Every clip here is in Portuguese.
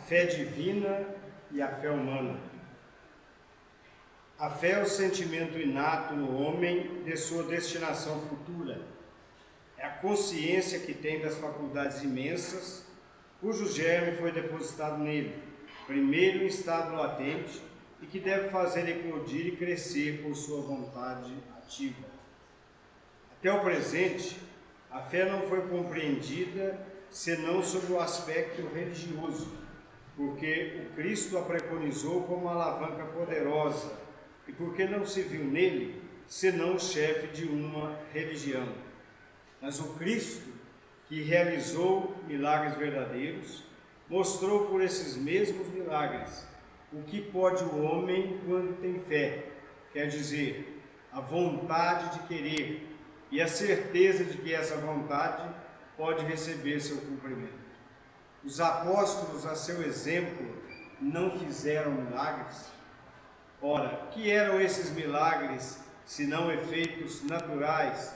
fé divina e a fé humana. A fé é o sentimento inato no homem de sua destinação futura. É a consciência que tem das faculdades imensas, cujo germe foi depositado nele, primeiro em estado latente, e que deve fazer eclodir e crescer por sua vontade ativa. Até o presente, a fé não foi compreendida senão sob o aspecto religioso, porque o Cristo a preconizou como uma alavanca poderosa, e porque não se viu nele senão o chefe de uma religião. Mas o Cristo, que realizou milagres verdadeiros, mostrou por esses mesmos milagres o que pode o homem quando tem fé, quer dizer, a vontade de querer e a certeza de que essa vontade pode receber seu cumprimento. Os apóstolos, a seu exemplo, não fizeram milagres? Ora, que eram esses milagres, senão efeitos naturais,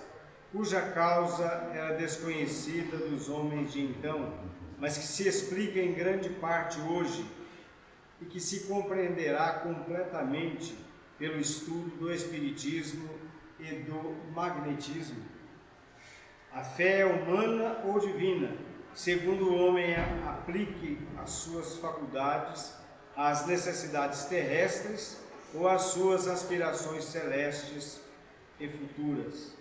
cuja causa era desconhecida dos homens de então, mas que se explica em grande parte hoje e que se compreenderá completamente pelo estudo do Espiritismo e do Magnetismo? A fé é humana ou divina, segundo o homem aplique as suas faculdades às necessidades terrestres ou às suas aspirações celestes e futuras.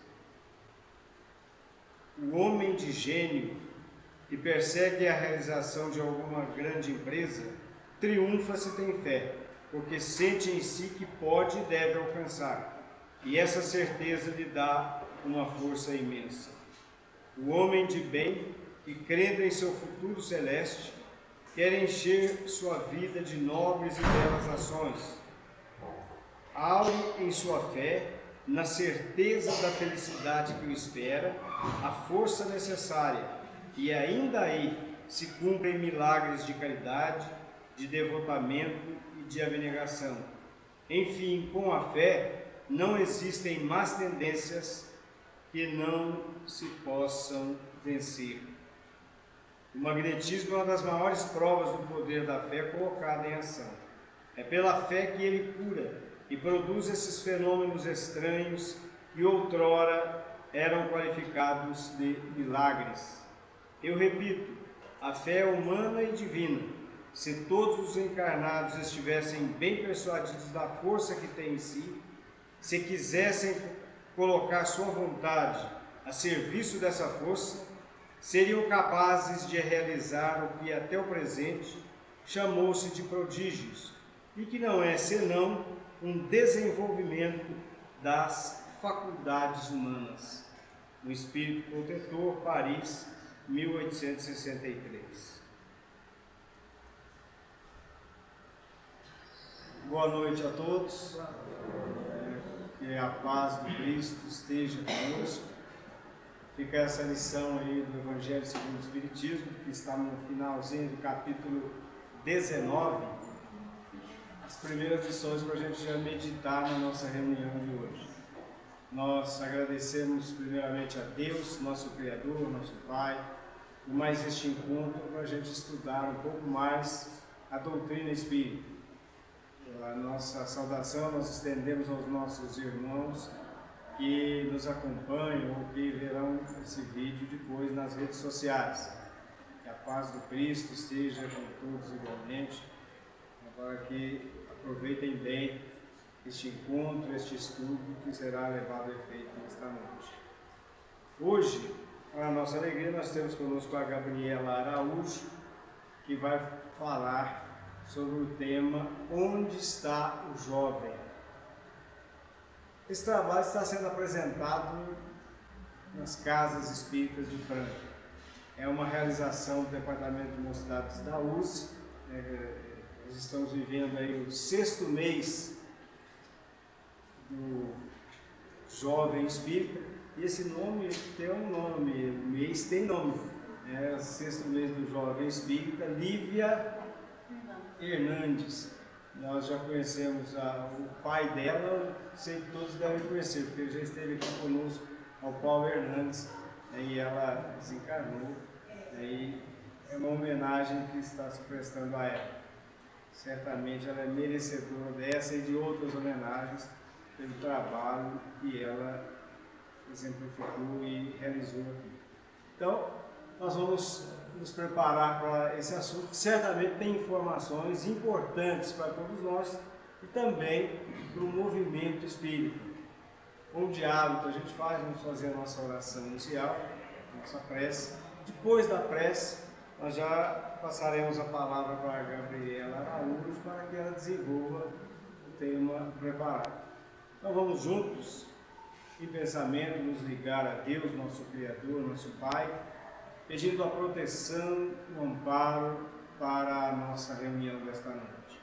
O homem de gênio que persegue a realização de alguma grande empresa triunfa se tem fé, porque sente em si que pode e deve alcançar, e essa certeza lhe dá uma força imensa. O homem de bem, que crendo em seu futuro celeste, quer encher sua vida de nobres e belas ações. Aure em sua fé, na certeza da felicidade que o espera, a força necessária, e ainda aí se cumprem milagres de caridade, de devotamento e de abnegação. Enfim, com a fé, não existem más tendências que não se possam vencer. O magnetismo é uma das maiores provas do poder da fé colocada em ação. É pela fé que ele cura e produz esses fenômenos estranhos que outrora eram qualificados de milagres. Eu repito, a fé é humana e divina. Se todos os encarnados estivessem bem persuadidos da força que tem em si, se quisessem colocar sua vontade a serviço dessa força, seriam capazes de realizar o que até o presente chamou-se de prodígios, e que não é senão um desenvolvimento das faculdades humanas. No Espírito Protetor, Paris, 1863. Boa noite a todos. Que a paz do Cristo esteja conosco. Fica essa lição aí do Evangelho segundo o Espiritismo, que está no finalzinho do capítulo 19. As primeiras lições para a gente já meditar na nossa reunião de hoje. Nós agradecemos primeiramente a Deus, nosso Criador, nosso Pai, por mais este encontro para a gente estudar um pouco mais a doutrina espírita. A nossa saudação nós estendemos aos nossos irmãos que nos acompanham ou que verão esse vídeo depois nas redes sociais. Que a paz do Cristo esteja com todos igualmente. Agora que aproveitem bem este encontro, este estudo que será levado a efeito nesta noite. Hoje, para a nossa alegria, nós temos conosco a Gabriela Araújo, que vai falar sobre o tema Onde está o Jovem? Esse trabalho está sendo apresentado nas Casas Espíritas de Franca. É uma realização do Departamento de Mocidades da USE. Nós estamos vivendo aí o 6º mês do Jovem Espírita, e esse nome tem um nome, o mês tem nome. É o 6º mês do Jovem Espírita, Lívia Hernandes. Nós já conhecemos o pai dela, sei que todos devem conhecer, porque ele já esteve aqui conosco, ao Paulo Hernandes, e ela desencarnou, e é uma homenagem que está se prestando a ela. Certamente ela é merecedora dessa e de outras homenagens pelo trabalho que ela exemplificou e realizou aqui. Então, nós vamos nos preparar para esse assunto, que certamente tem informações importantes para todos nós e também para o movimento espírita. Como de hábito a gente faz, vamos fazer a nossa oração inicial, a nossa prece. Depois da prece, nós já passaremos a palavra para a Gabriela Araújo para que ela desenvolva o tema preparado. Então vamos juntos, em pensamento, nos ligar a Deus, nosso Criador, nosso Pai, pedindo a proteção, o amparo para a nossa reunião desta noite.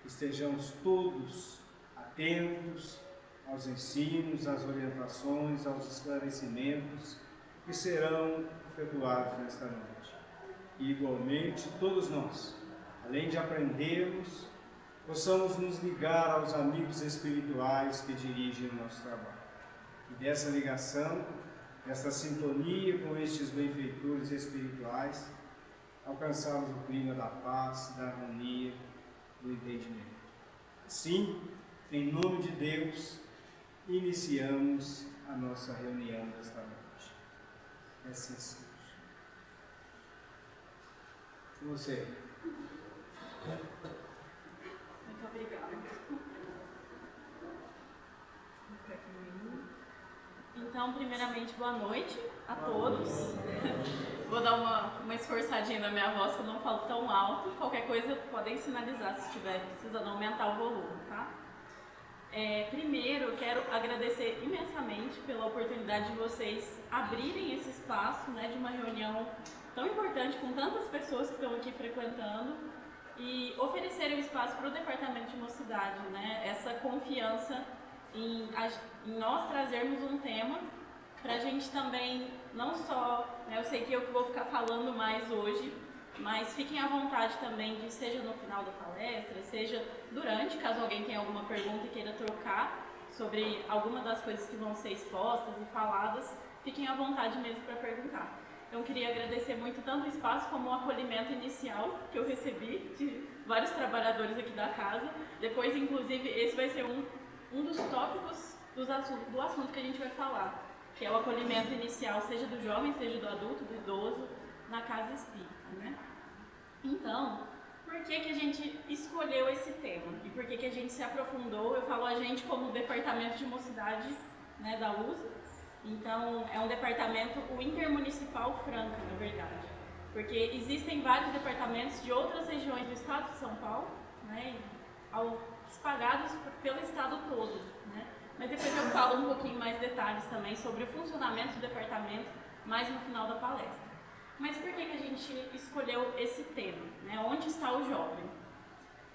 Estejamos todos atentos aos ensinos, às orientações, aos esclarecimentos que serão efetuados nesta noite. E, igualmente, todos nós, além de aprendermos, possamos nos ligar aos amigos espirituais que dirigem o nosso trabalho. E dessa ligação, dessa sintonia com estes benfeitores espirituais, alcançarmos o clima da paz, da harmonia, do entendimento. Assim, em nome de Deus, iniciamos a nossa reunião desta noite. Assim seja. Você. Muito obrigada. Então, primeiramente, boa noite a todos. Vou dar uma esforçadinha na minha voz, que eu não falo tão alto. Qualquer coisa, podem sinalizar se estiver precisando aumentar o volume, tá? Primeiro, eu quero agradecer imensamente pela oportunidade de vocês abrirem esse espaço, né, de uma reunião tão importante, com tantas pessoas que estão aqui frequentando, e oferecerem o espaço para o Departamento de Mocidade, né, essa confiança em nós trazermos um tema para a gente também, não só, né, eu sei que eu vou ficar falando mais hoje, mas fiquem à vontade também de, seja no final da palestra, seja durante, caso alguém tenha alguma pergunta e queira trocar sobre alguma das coisas que vão ser expostas e faladas, fiquem à vontade mesmo para perguntar. Então, queria agradecer muito tanto o espaço como o acolhimento inicial que eu recebi de vários trabalhadores aqui da casa. Depois, inclusive, esse vai ser um dos tópicos do assunto que a gente vai falar, que é o acolhimento inicial, seja do jovem, seja do adulto, do idoso, na casa espírita, né? Então, por que a gente escolheu esse tema? E por que a gente se aprofundou? Eu falo a gente como departamento de mocidade, né, da USA. Então, é um departamento, o Intermunicipal Franca, na verdade. Porque existem vários departamentos de outras regiões do estado de São Paulo, né, espalhados pelo estado todo, né? Mas depois eu falo um pouquinho mais detalhes também sobre o funcionamento do departamento, mais no final da palestra. Mas por que a gente escolheu esse tema, né? Onde está o jovem?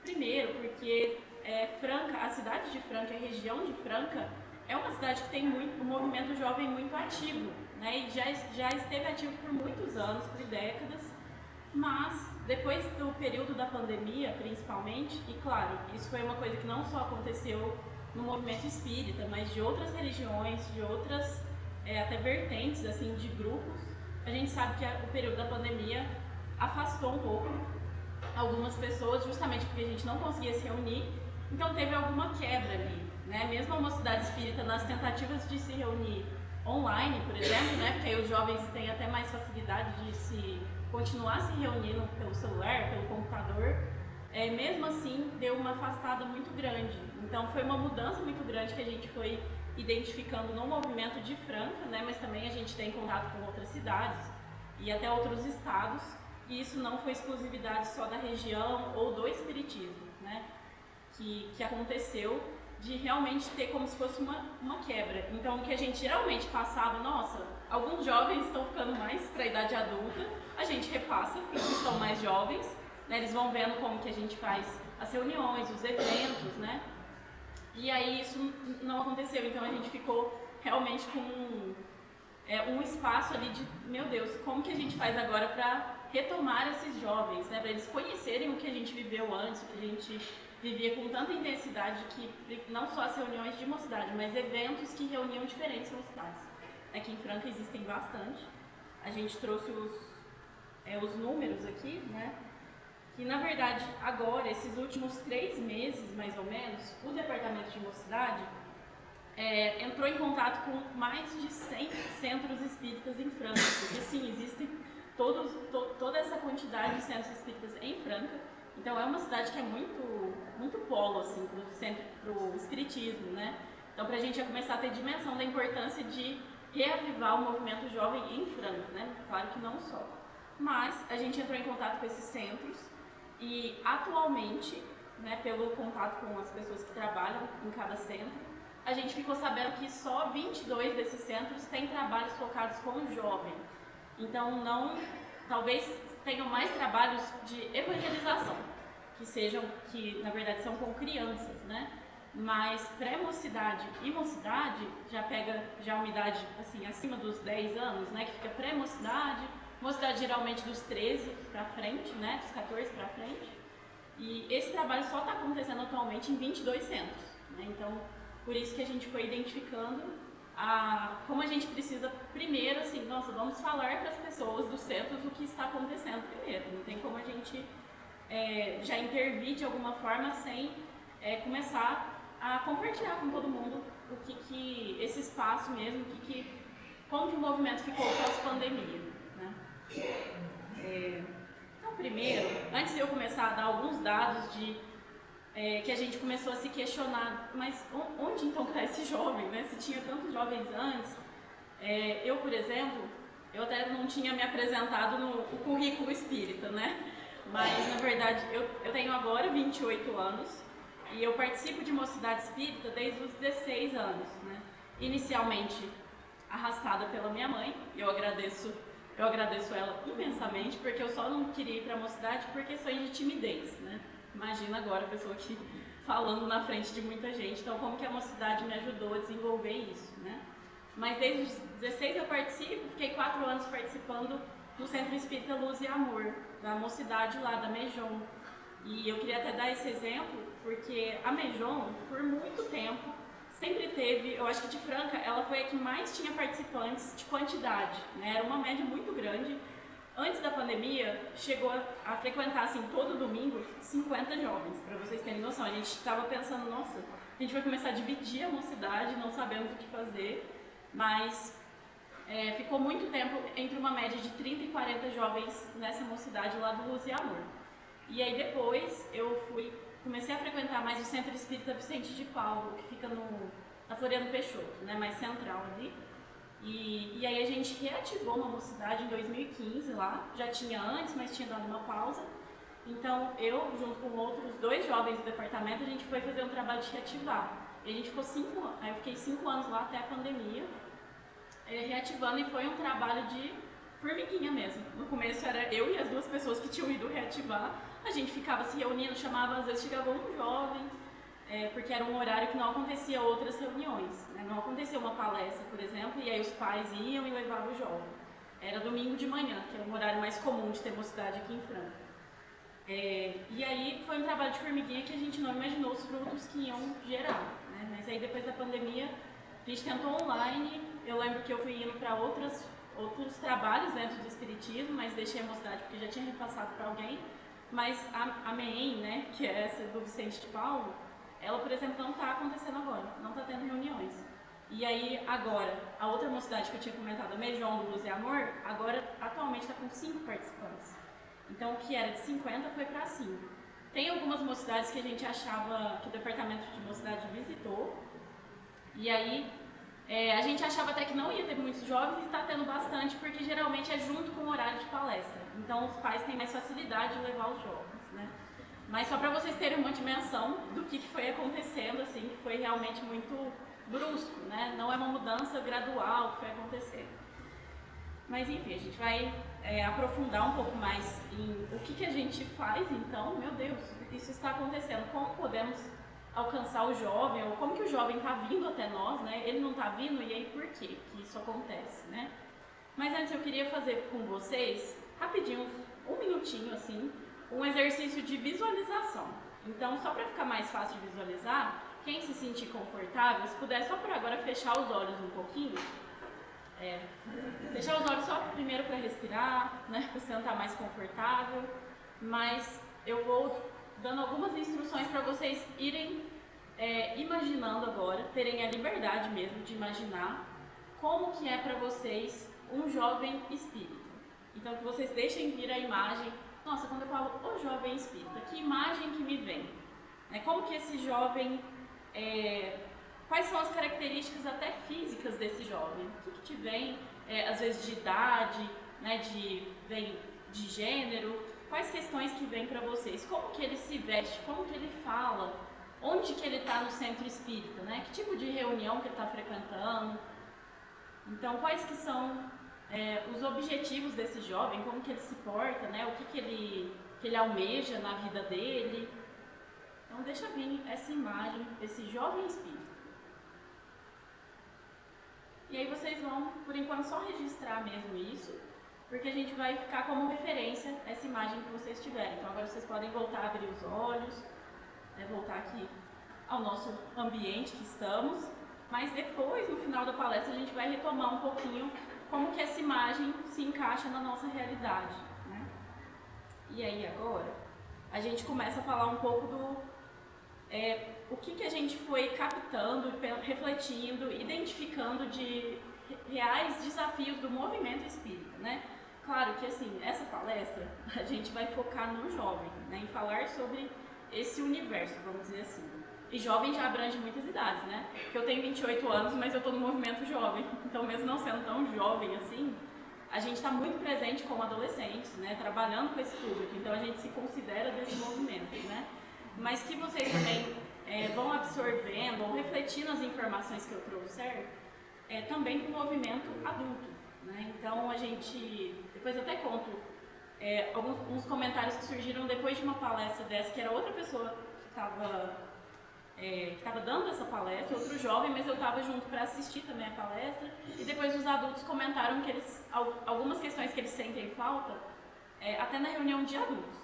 Primeiro, porque Franca, a cidade de Franca, a região de Franca, é uma cidade que tem um movimento jovem muito ativo, né? E já esteve ativo por muitos anos, por décadas, mas depois do período da pandemia, principalmente, e claro, isso foi uma coisa que não só aconteceu no movimento espírita, mas de outras religiões, de outras até vertentes assim de grupos, a gente sabe que o período da pandemia afastou um pouco algumas pessoas, justamente porque a gente não conseguia se reunir, então teve alguma quebra ali, né? Mesmo a mocidade espírita, nas tentativas de se reunir online, por exemplo, né? Porque aí os jovens têm até mais facilidade de continuar se reunindo pelo celular, pelo computador, mesmo assim deu uma afastada muito grande. Então foi uma mudança muito grande que a gente foi identificando no movimento de Franca, né? Mas também a gente tem contato com outras cidades e até outros estados, e isso não foi exclusividade só da região ou do espiritismo, né? Que aconteceu de realmente ter como se fosse uma quebra. Então, o que a gente geralmente passava, nossa, alguns jovens estão ficando mais para a idade adulta, a gente repassa para os que estão mais jovens, né? Eles vão vendo como que a gente faz as reuniões, os eventos, né? E aí isso não aconteceu, então a gente ficou realmente com um espaço ali de, meu Deus, como que a gente faz agora para retomar esses jovens, né? Para eles conhecerem o que a gente viveu antes, o que a gente vivia com tanta intensidade, que não só as reuniões de mocidade, mas eventos que reuniam diferentes mocidades. Aqui em Franca existem bastante. A gente trouxe os números aqui, né? Que na verdade agora, esses últimos 3 meses mais ou menos, o Departamento de Mocidade entrou em contato com mais de 100 centros espíritas em Franca, porque sim, existem toda essa quantidade de centros espíritas em Franca. Então é uma cidade que é muito polo assim, pro espiritismo, né? Então para a gente já começar a ter dimensão da importância de reavivar o movimento jovem em Franca, né? Claro que não só. Mas a gente entrou em contato com esses centros e atualmente, né, pelo contato com as pessoas que trabalham em cada centro, a gente ficou sabendo que só 22 desses centros têm trabalhos focados com o jovem. Então talvez tenham mais trabalhos de evangelização, que na verdade são com crianças, né? Mas pré-mocidade e mocidade já pega uma idade assim, acima dos 10 anos, né? Que fica pré-mocidade, mocidade geralmente dos 13 para frente, né? Dos 14 para frente. E esse trabalho só está acontecendo atualmente em 22 centros, né? Então, por isso que a gente foi identificando como a gente precisa primeiro, assim, nossa, vamos falar para as pessoas dos centros o que está acontecendo primeiro. Não tem como a gente já intervir de alguma forma sem começar a compartilhar com todo mundo o que esse espaço mesmo, como que o movimento ficou pós-pandemia, né? Então, primeiro, antes de eu começar a dar alguns dados que a gente começou a se questionar, mas onde então está esse jovem, né? Se tinha tantos jovens antes. Eu, por exemplo, eu até não tinha me apresentado no currículo espírita, né? Mas, na verdade, eu tenho agora 28 anos e eu participo de mocidade espírita desde os 16 anos, né? Inicialmente arrastada pela minha mãe, e eu agradeço ela imensamente, porque eu só não queria ir para a mocidade por questões de timidez, né? Imagina agora a pessoa aqui falando na frente de muita gente, então como que a mocidade me ajudou a desenvolver isso, né? Mas desde os 16 eu participo, fiquei 4 anos participando do Centro Espírita Luz e Amor, da mocidade lá, da Mejon. E eu queria até dar esse exemplo, porque a Mejon, por muito tempo, sempre teve, eu acho que de Franca, ela foi a que mais tinha participantes de quantidade, né? Era uma média muito grande. Antes da pandemia, chegou a frequentar, assim, todo domingo, 50 jovens, para vocês terem noção. A gente estava pensando, nossa, a gente vai começar a dividir a mocidade, não sabemos o que fazer, mas ficou muito tempo entre uma média de 30 e 40 jovens nessa mocidade lá do Luz e Amor. E aí depois eu comecei a frequentar mais o Centro Espírita Vicente de Paulo, que fica na Floriano Peixoto, né, mais central ali. E aí a gente reativou uma mocidade em 2015 lá, já tinha antes, mas tinha dado uma pausa. Então eu, junto com outros 2 jovens do departamento, a gente foi fazer um trabalho de reativar. E a gente ficou 5 anos, eu fiquei 5 anos lá até a pandemia, reativando, e foi um trabalho de formiguinha mesmo. No começo era eu e as 2 pessoas que tinham ido reativar, a gente ficava se reunindo, chamava, às vezes chegava um jovem, porque era um horário que não acontecia outras reuniões, né? Não acontecia uma palestra, por exemplo, e aí os pais iam e levavam o jovem. Era domingo de manhã, que é um horário mais comum de ter mocidade aqui em Franca. E aí foi um trabalho de formiguinha que a gente não imaginou os frutos que iam gerar, né? Mas aí depois da pandemia a gente tentou online. Eu lembro que eu fui indo para outros trabalhos dentro do espiritismo, mas deixei a mocidade porque já tinha repassado para alguém. Mas a MEEM, né, que é essa do Vicente de Paulo, ela, por exemplo, não está acontecendo agora, não está tendo reuniões. E aí, agora, a outra mocidade que eu tinha comentado, a Mejon do Luz e Amor, agora, atualmente, está com 5 participantes. Então, o que era de 50 foi para 5. Tem algumas mocidades que a gente achava que o departamento de mocidade visitou, e aí a gente achava até que não ia ter muitos jovens, e está tendo bastante, porque geralmente é junto com o horário de palestra. Então, os pais têm mais facilidade de levar os jovens, né? Mas só para vocês terem uma dimensão do que foi acontecendo, assim, que foi realmente muito brusco, né? Não é uma mudança gradual que foi acontecendo. Mas enfim, a gente vai aprofundar um pouco mais em o que a gente faz, então. Meu Deus, isso está acontecendo. Como podemos alcançar o jovem, ou como que o jovem está vindo até nós, né? Ele não está vindo, e aí por quê que isso acontece, né? Mas antes eu queria fazer com vocês, rapidinho, um minutinho assim, um exercício de visualização. Então, só para ficar mais fácil de visualizar, quem se sentir confortável, se puder só por agora fechar os olhos um pouquinho, Fechar os olhos só primeiro para respirar, né, para você estar mais confortável, mas eu vou dando algumas instruções para vocês irem imaginando agora, terem a liberdade mesmo de imaginar como que é para vocês um jovem espírita. Então que vocês deixem vir a imagem. Nossa, quando eu falo o jovem espírita, que imagem que me vem? Como que esse jovem, quais são as características até físicas desse jovem? O que te vem, às vezes de idade, né, vem de gênero? Quais questões que vêm para vocês? Como que ele se veste? Como que ele fala? Onde que ele está no centro espírita? Né? Que tipo de reunião que ele está frequentando? Então, quais que são os objetivos desse jovem? Como que ele se porta? Né? O que ele almeja na vida dele? Então, deixa vir essa imagem desse jovem espírita. E aí vocês vão, por enquanto, só registrar mesmo isso, porque a gente vai ficar como referência essa imagem que vocês tiverem. Então agora vocês podem voltar a abrir os olhos, voltar aqui ao nosso ambiente que estamos, mas depois, no final da palestra, a gente vai retomar um pouquinho como que essa imagem se encaixa na nossa realidade, né? E aí agora, a gente começa a falar um pouco do o que a gente foi captando, refletindo, identificando de reais desafios do movimento espírita, né? Claro que assim, essa palestra a gente vai focar no jovem, né? Em falar sobre esse universo, vamos dizer assim. E jovem já abrange muitas idades, né? Porque eu tenho 28 anos, mas eu estou no movimento jovem. Então, mesmo não sendo tão jovem assim, a gente está muito presente como adolescentes, né? Trabalhando com esse público. Então, a gente se considera desse movimento, né? Mas que vocês também vão absorvendo, vão refletindo as informações que eu trouxer, também para o movimento adulto, né? Então, a gente, depois eu até conto alguns comentários que surgiram depois de uma palestra dessa, que era outra pessoa que estava dando essa palestra, outro jovem, mas eu estava junto para assistir também a palestra, e depois os adultos comentaram que algumas questões que eles sentem falta, até na reunião de adultos,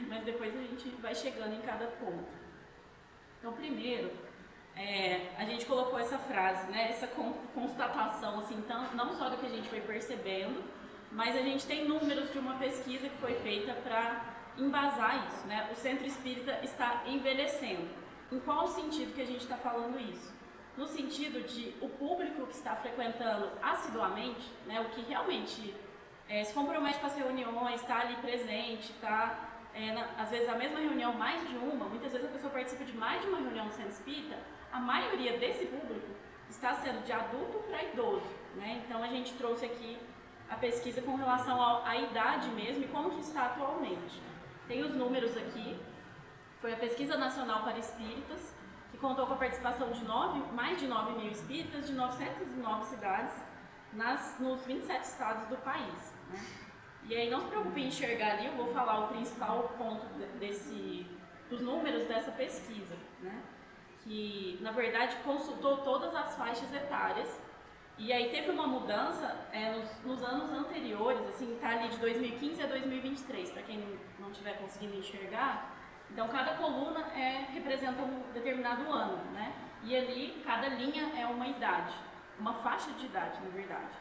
mas depois a gente vai chegando em cada ponto. Então, primeiro, a gente colocou essa frase, né, essa constatação, assim, não só do que a gente foi percebendo, mas a gente tem números de uma pesquisa que foi feita para embasar isso, né? O centro espírita está envelhecendo. Em qual sentido que a gente está falando isso? No sentido de o público que está frequentando assiduamente, né, o que realmente se compromete com as reuniões, está ali presente, está, às vezes, a mesma reunião, mais de uma, muitas vezes a pessoa participa de mais de uma reunião do centro espírita, a maioria desse público está sendo de adulto para idoso, né? Então, a gente trouxe aqui a pesquisa com relação à idade mesmo e como que está atualmente. Tem os números aqui. Foi a Pesquisa Nacional para Espíritas, que contou com a participação de mais de 9 mil espíritas de 909 cidades nos 27 estados do país, né? E aí não se preocupe em enxergar ali, eu vou falar o principal ponto dos números dessa pesquisa, né? Que na verdade consultou todas as faixas etárias. E aí teve uma mudança nos anos anteriores, assim, tá ali de 2015 a 2023, para quem não estiver conseguindo enxergar. Então, cada coluna representa um determinado ano, né? E ali, cada linha é uma idade, uma faixa de idade, na verdade.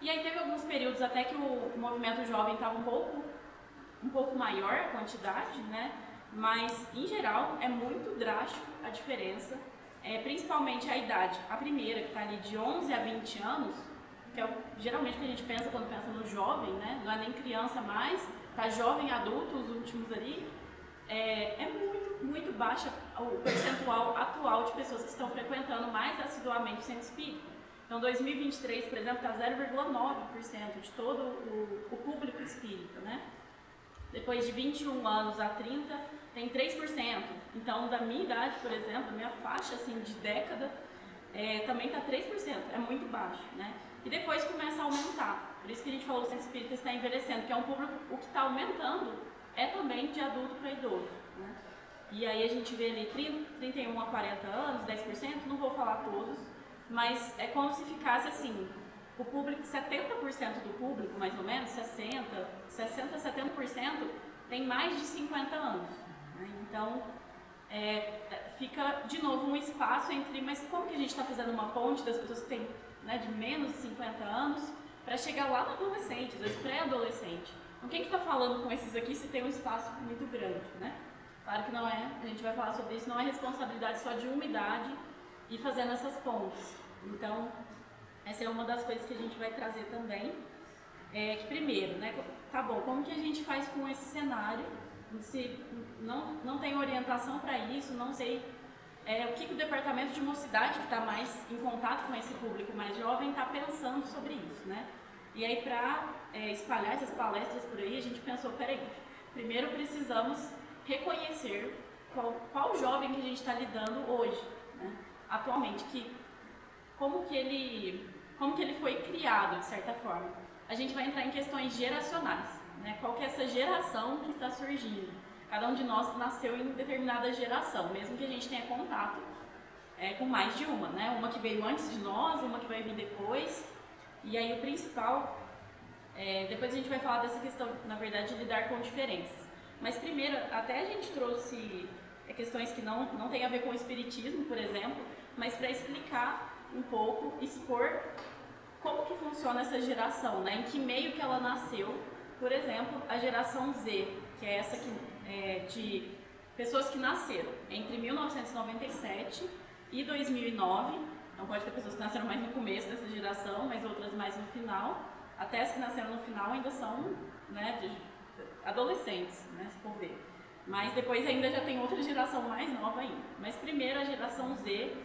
E aí teve alguns períodos até que o movimento jovem estava um pouco maior a quantidade, né? Mas, em geral, é muito drástico a diferença. Principalmente a idade, a primeira, que está ali de 11 a 20 anos, que é geralmente o que a gente pensa quando pensa no jovem, né? Não é nem criança mais, tá jovem adulto, os últimos ali, muito, muito baixa o percentual atual de pessoas que estão frequentando mais assiduamente o centro espírita. Então, 2023, por exemplo, está 0,9% de todo o público espírita, né? Depois de 21 anos a 30, tem 3%. Então, da minha idade, por exemplo, minha faixa assim, de década, também está 3%, é muito baixo, né? E depois começa a aumentar. Por isso que a gente falou que o centro espírita está envelhecendo, que é um público, o que está aumentando também de adulto para idoso, né? E aí a gente vê ali 31 a 40 anos, 10%, não vou falar todos, mas é como se ficasse assim, o público, 70% do público, mais ou menos, 60 a 70%, tem mais de 50 anos, né? Então, fica de novo um espaço entre, mas como que a gente está fazendo uma ponte das pessoas que têm né, de menos de 50 anos, para chegar lá no adolescente, às vezes pré-adolescente. Então quem que está falando com esses aqui se tem um espaço muito grande, né? Claro que não é, a gente vai falar sobre isso, não é responsabilidade só de uma idade e fazendo essas pontes. Então, essa é uma das coisas que a gente vai trazer também. Que primeiro, né, tá bom, como que a gente faz com esse cenário? Se não tem orientação para isso, não sei o que o departamento de mocidade, que está mais em contato com esse público mais jovem, está pensando sobre isso, né? E aí, para espalhar essas palestras por aí, a gente pensou, peraí, primeiro precisamos reconhecer qual jovem que a gente está lidando hoje, né? Atualmente, como que ele foi criado, de certa forma. A gente vai entrar em questões geracionais, né? Qual que é essa geração que está surgindo? Cada um de nós nasceu em determinada geração, mesmo que a gente tenha contato com mais de uma, né? Uma que veio antes de nós, uma que vai vir depois. E aí o principal, depois a gente vai falar dessa questão, na verdade, de lidar com diferenças. Mas primeiro, até a gente trouxe questões que não tem a ver com o espiritismo, por exemplo, mas para explicar um pouco, expor como que funciona essa geração, né? Em que meio que ela nasceu. Por exemplo, a geração Z, que é essa de pessoas que nasceram entre 1997 e 2009. Então pode ter pessoas que nasceram mais no começo dessa geração, mas outras mais no final. Até as que nasceram no final ainda são, né, adolescentes, né, se for ver. Mas depois ainda já tem outra geração mais nova ainda. Mas primeiro a geração Z,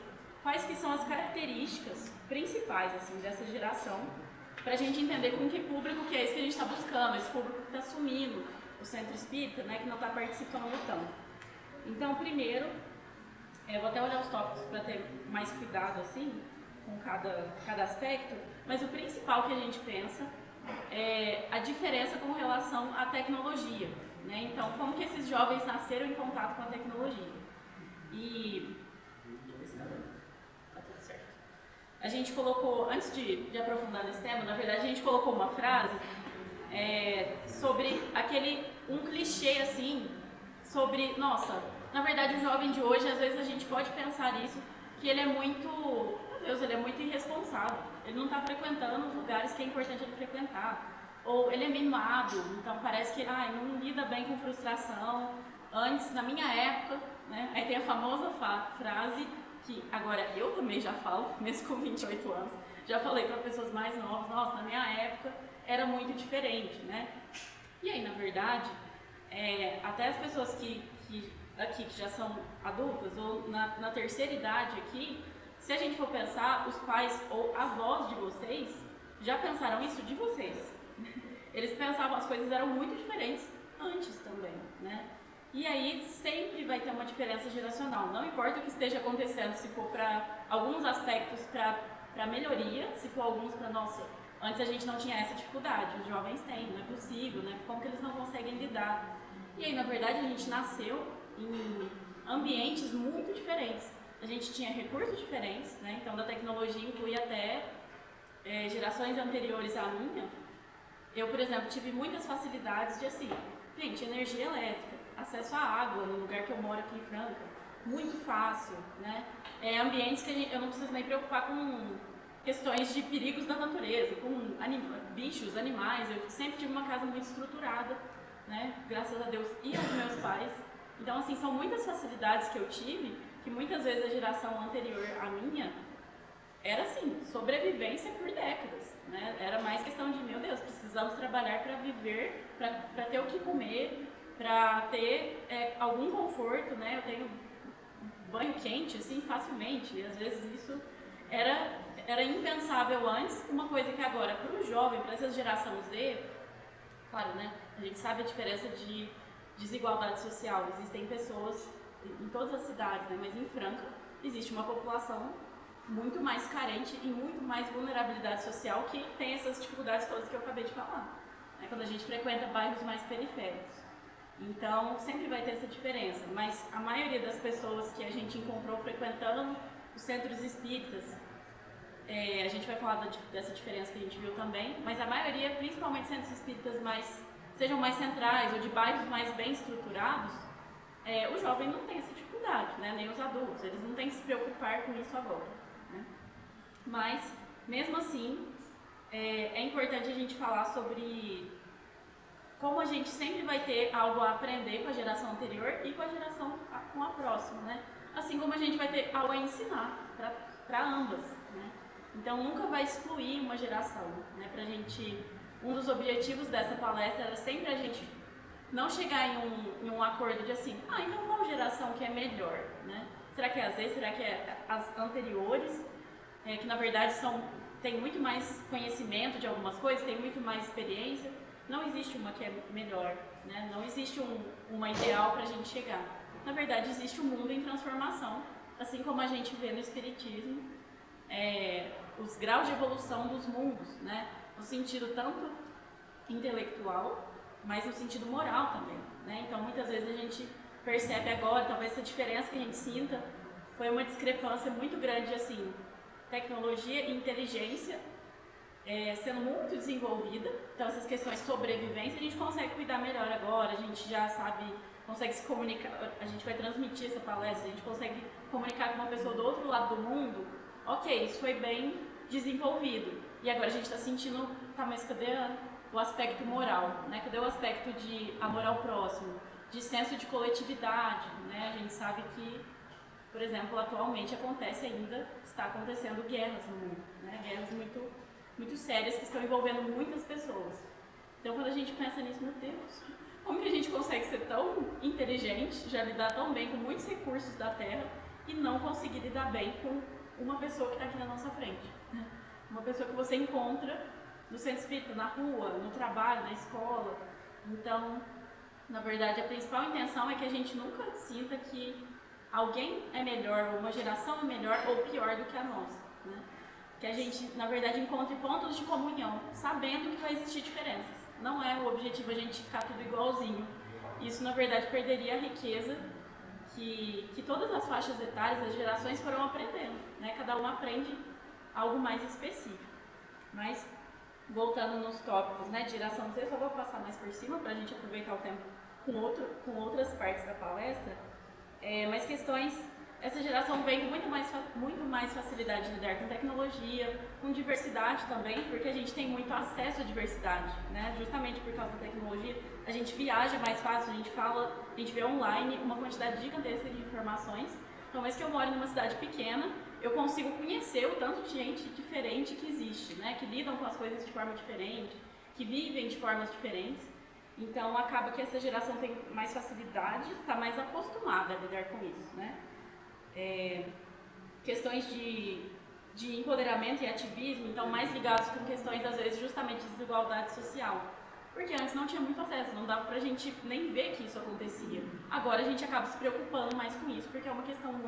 quais que são as características principais assim, dessa geração, para a gente entender com que público que é esse que a gente está buscando, esse público que está sumindo, o centro espírita, né, que não está participando tanto. Então, primeiro, vou até olhar os tópicos para ter mais cuidado assim, com cada aspecto, mas o principal que a gente pensa é a diferença com relação à tecnologia, né? Então, como que esses jovens nasceram em contato com a tecnologia. E a gente colocou, antes de aprofundar nesse tema, na verdade a gente colocou uma frase sobre um clichê assim, sobre, nossa, na verdade o jovem de hoje, às vezes a gente pode pensar isso, que ele é muito, meu Deus, ele é muito irresponsável, ele não está frequentando os lugares que é importante ele frequentar, ou ele é mimado, então parece que não lida bem com frustração. Antes, na minha época, né, aí tem a famosa frase, que agora eu também já falo, mesmo com 28 anos, já falei para pessoas mais novas, nossa, na minha época era muito diferente, né? E aí, na verdade, até as pessoas que já são adultas, ou na terceira idade aqui, se a gente for pensar, os pais ou avós de vocês já pensaram isso de vocês. Eles pensavam, as coisas eram muito diferentes antes também, né? E aí sempre vai ter uma diferença geracional, não importa o que esteja acontecendo, se for para alguns aspectos para melhoria, se for alguns para, nossa, antes a gente não tinha essa dificuldade, os jovens têm, não é possível, né? Como que eles não conseguem lidar? E aí, na verdade, a gente nasceu em ambientes muito diferentes, a gente tinha recursos diferentes, né? Então da tecnologia inclui até gerações anteriores à minha. Eu, por exemplo, tive muitas facilidades de assim, gente, energia elétrica, acesso à água no lugar que eu moro aqui em Franca, muito fácil, né? Ambientes que eu não preciso nem preocupar com questões de perigos da natureza, com bichos, animais. Eu sempre tive uma casa muito estruturada, né? Graças a Deus e aos meus pais. Então, assim, são muitas facilidades que eu tive, que muitas vezes a geração anterior à minha era assim, sobrevivência por décadas, né? Era mais questão de, meu Deus, precisamos trabalhar para viver, para ter o que comer, para ter algum conforto, né? Eu tenho banho quente, assim, facilmente, e às vezes isso era impensável antes, uma coisa que agora, para o jovem, para essa geração Z, claro, né? A gente sabe a diferença de desigualdade social, existem pessoas em todas as cidades, né? Mas em Franca existe uma população muito mais carente e muito mais vulnerabilidade social que tem essas dificuldades todas que eu acabei de falar, né? Quando a gente frequenta bairros mais periféricos. Então, sempre vai ter essa diferença, mas a maioria das pessoas que a gente encontrou frequentando os centros espíritas, a gente vai falar dessa diferença que a gente viu também, mas a maioria, principalmente centros espíritas sejam mais centrais ou de bairros mais bem estruturados, o jovem não tem essa dificuldade, né? Nem os adultos, eles não têm que se preocupar com isso agora, né? Mas Mesmo assim, é importante a gente falar sobre como a gente sempre vai ter algo a aprender com a geração anterior e com a próxima, né? Assim como a gente vai ter algo a ensinar para ambas, né? Então nunca vai excluir uma geração, né? Um dos objetivos dessa palestra era sempre a gente não chegar em um acordo de assim, então qual geração que é melhor, né? Será que é a Z? Será que é as anteriores? Que na verdade tem muito mais conhecimento de algumas coisas, tem muito mais experiência. Não existe uma que é melhor, né? Não existe uma ideal para a gente chegar. Na verdade, existe um mundo em transformação, assim como a gente vê no Espiritismo, os graus de evolução dos mundos, né? No sentido tanto intelectual, mas no sentido moral também, né? Então, muitas vezes a gente percebe agora, talvez essa diferença que a gente sinta foi uma discrepância muito grande, assim, tecnologia e inteligência sendo muito desenvolvida, então essas questões de sobrevivência a gente consegue cuidar melhor agora, a gente já sabe, consegue se comunicar, a gente vai transmitir essa palestra, a gente consegue comunicar com uma pessoa do outro lado do mundo, ok, isso foi bem desenvolvido, e agora a gente está sentindo, mas cadê o aspecto moral, né? Cadê o aspecto de amor ao próximo, de senso de coletividade, né? A gente sabe que, por exemplo, atualmente está acontecendo guerras no mundo, né? Guerras muito sérias que estão envolvendo muitas pessoas. Então, quando a gente pensa nisso, meu Deus, como que a gente consegue ser tão inteligente, já lidar tão bem com muitos recursos da Terra e não conseguir lidar bem com uma pessoa que está aqui na nossa frente? Né? Uma pessoa que você encontra no centro espírita, na rua, no trabalho, na escola. Então, na verdade, a principal intenção é que a gente nunca sinta que alguém é melhor, ou uma geração é melhor ou pior do que a nossa, né? Que a gente, na verdade, encontre pontos de comunhão, sabendo que vai existir diferenças. Não é o objetivo a gente ficar tudo igualzinho. Isso, na verdade, perderia a riqueza que todas as faixas etárias, as gerações foram aprendendo, né? Cada uma aprende algo mais específico. Mas, voltando nos tópicos, né, de geração Z, eu só vou passar mais por cima para a gente aproveitar o tempo com outras partes da palestra. Mas essa geração vem com muito mais facilidade de lidar com tecnologia, com diversidade também, porque a gente tem muito acesso à diversidade, né? Justamente por causa da tecnologia, a gente viaja mais fácil, a gente vê online uma quantidade gigantesca de informações. Então, mesmo que eu moro numa cidade pequena, eu consigo conhecer o tanto de gente diferente que existe, né? Que lidam com as coisas de forma diferente, que vivem de formas diferentes. Então, acaba que essa geração tem mais facilidade, está mais acostumada a lidar com isso, né? Questões de empoderamento e ativismo, então, mais ligados com questões, às vezes, justamente de desigualdade social. Porque antes não tinha muito acesso, não dava pra gente nem ver que isso acontecia. Agora a gente acaba se preocupando mais com isso, porque é uma questão que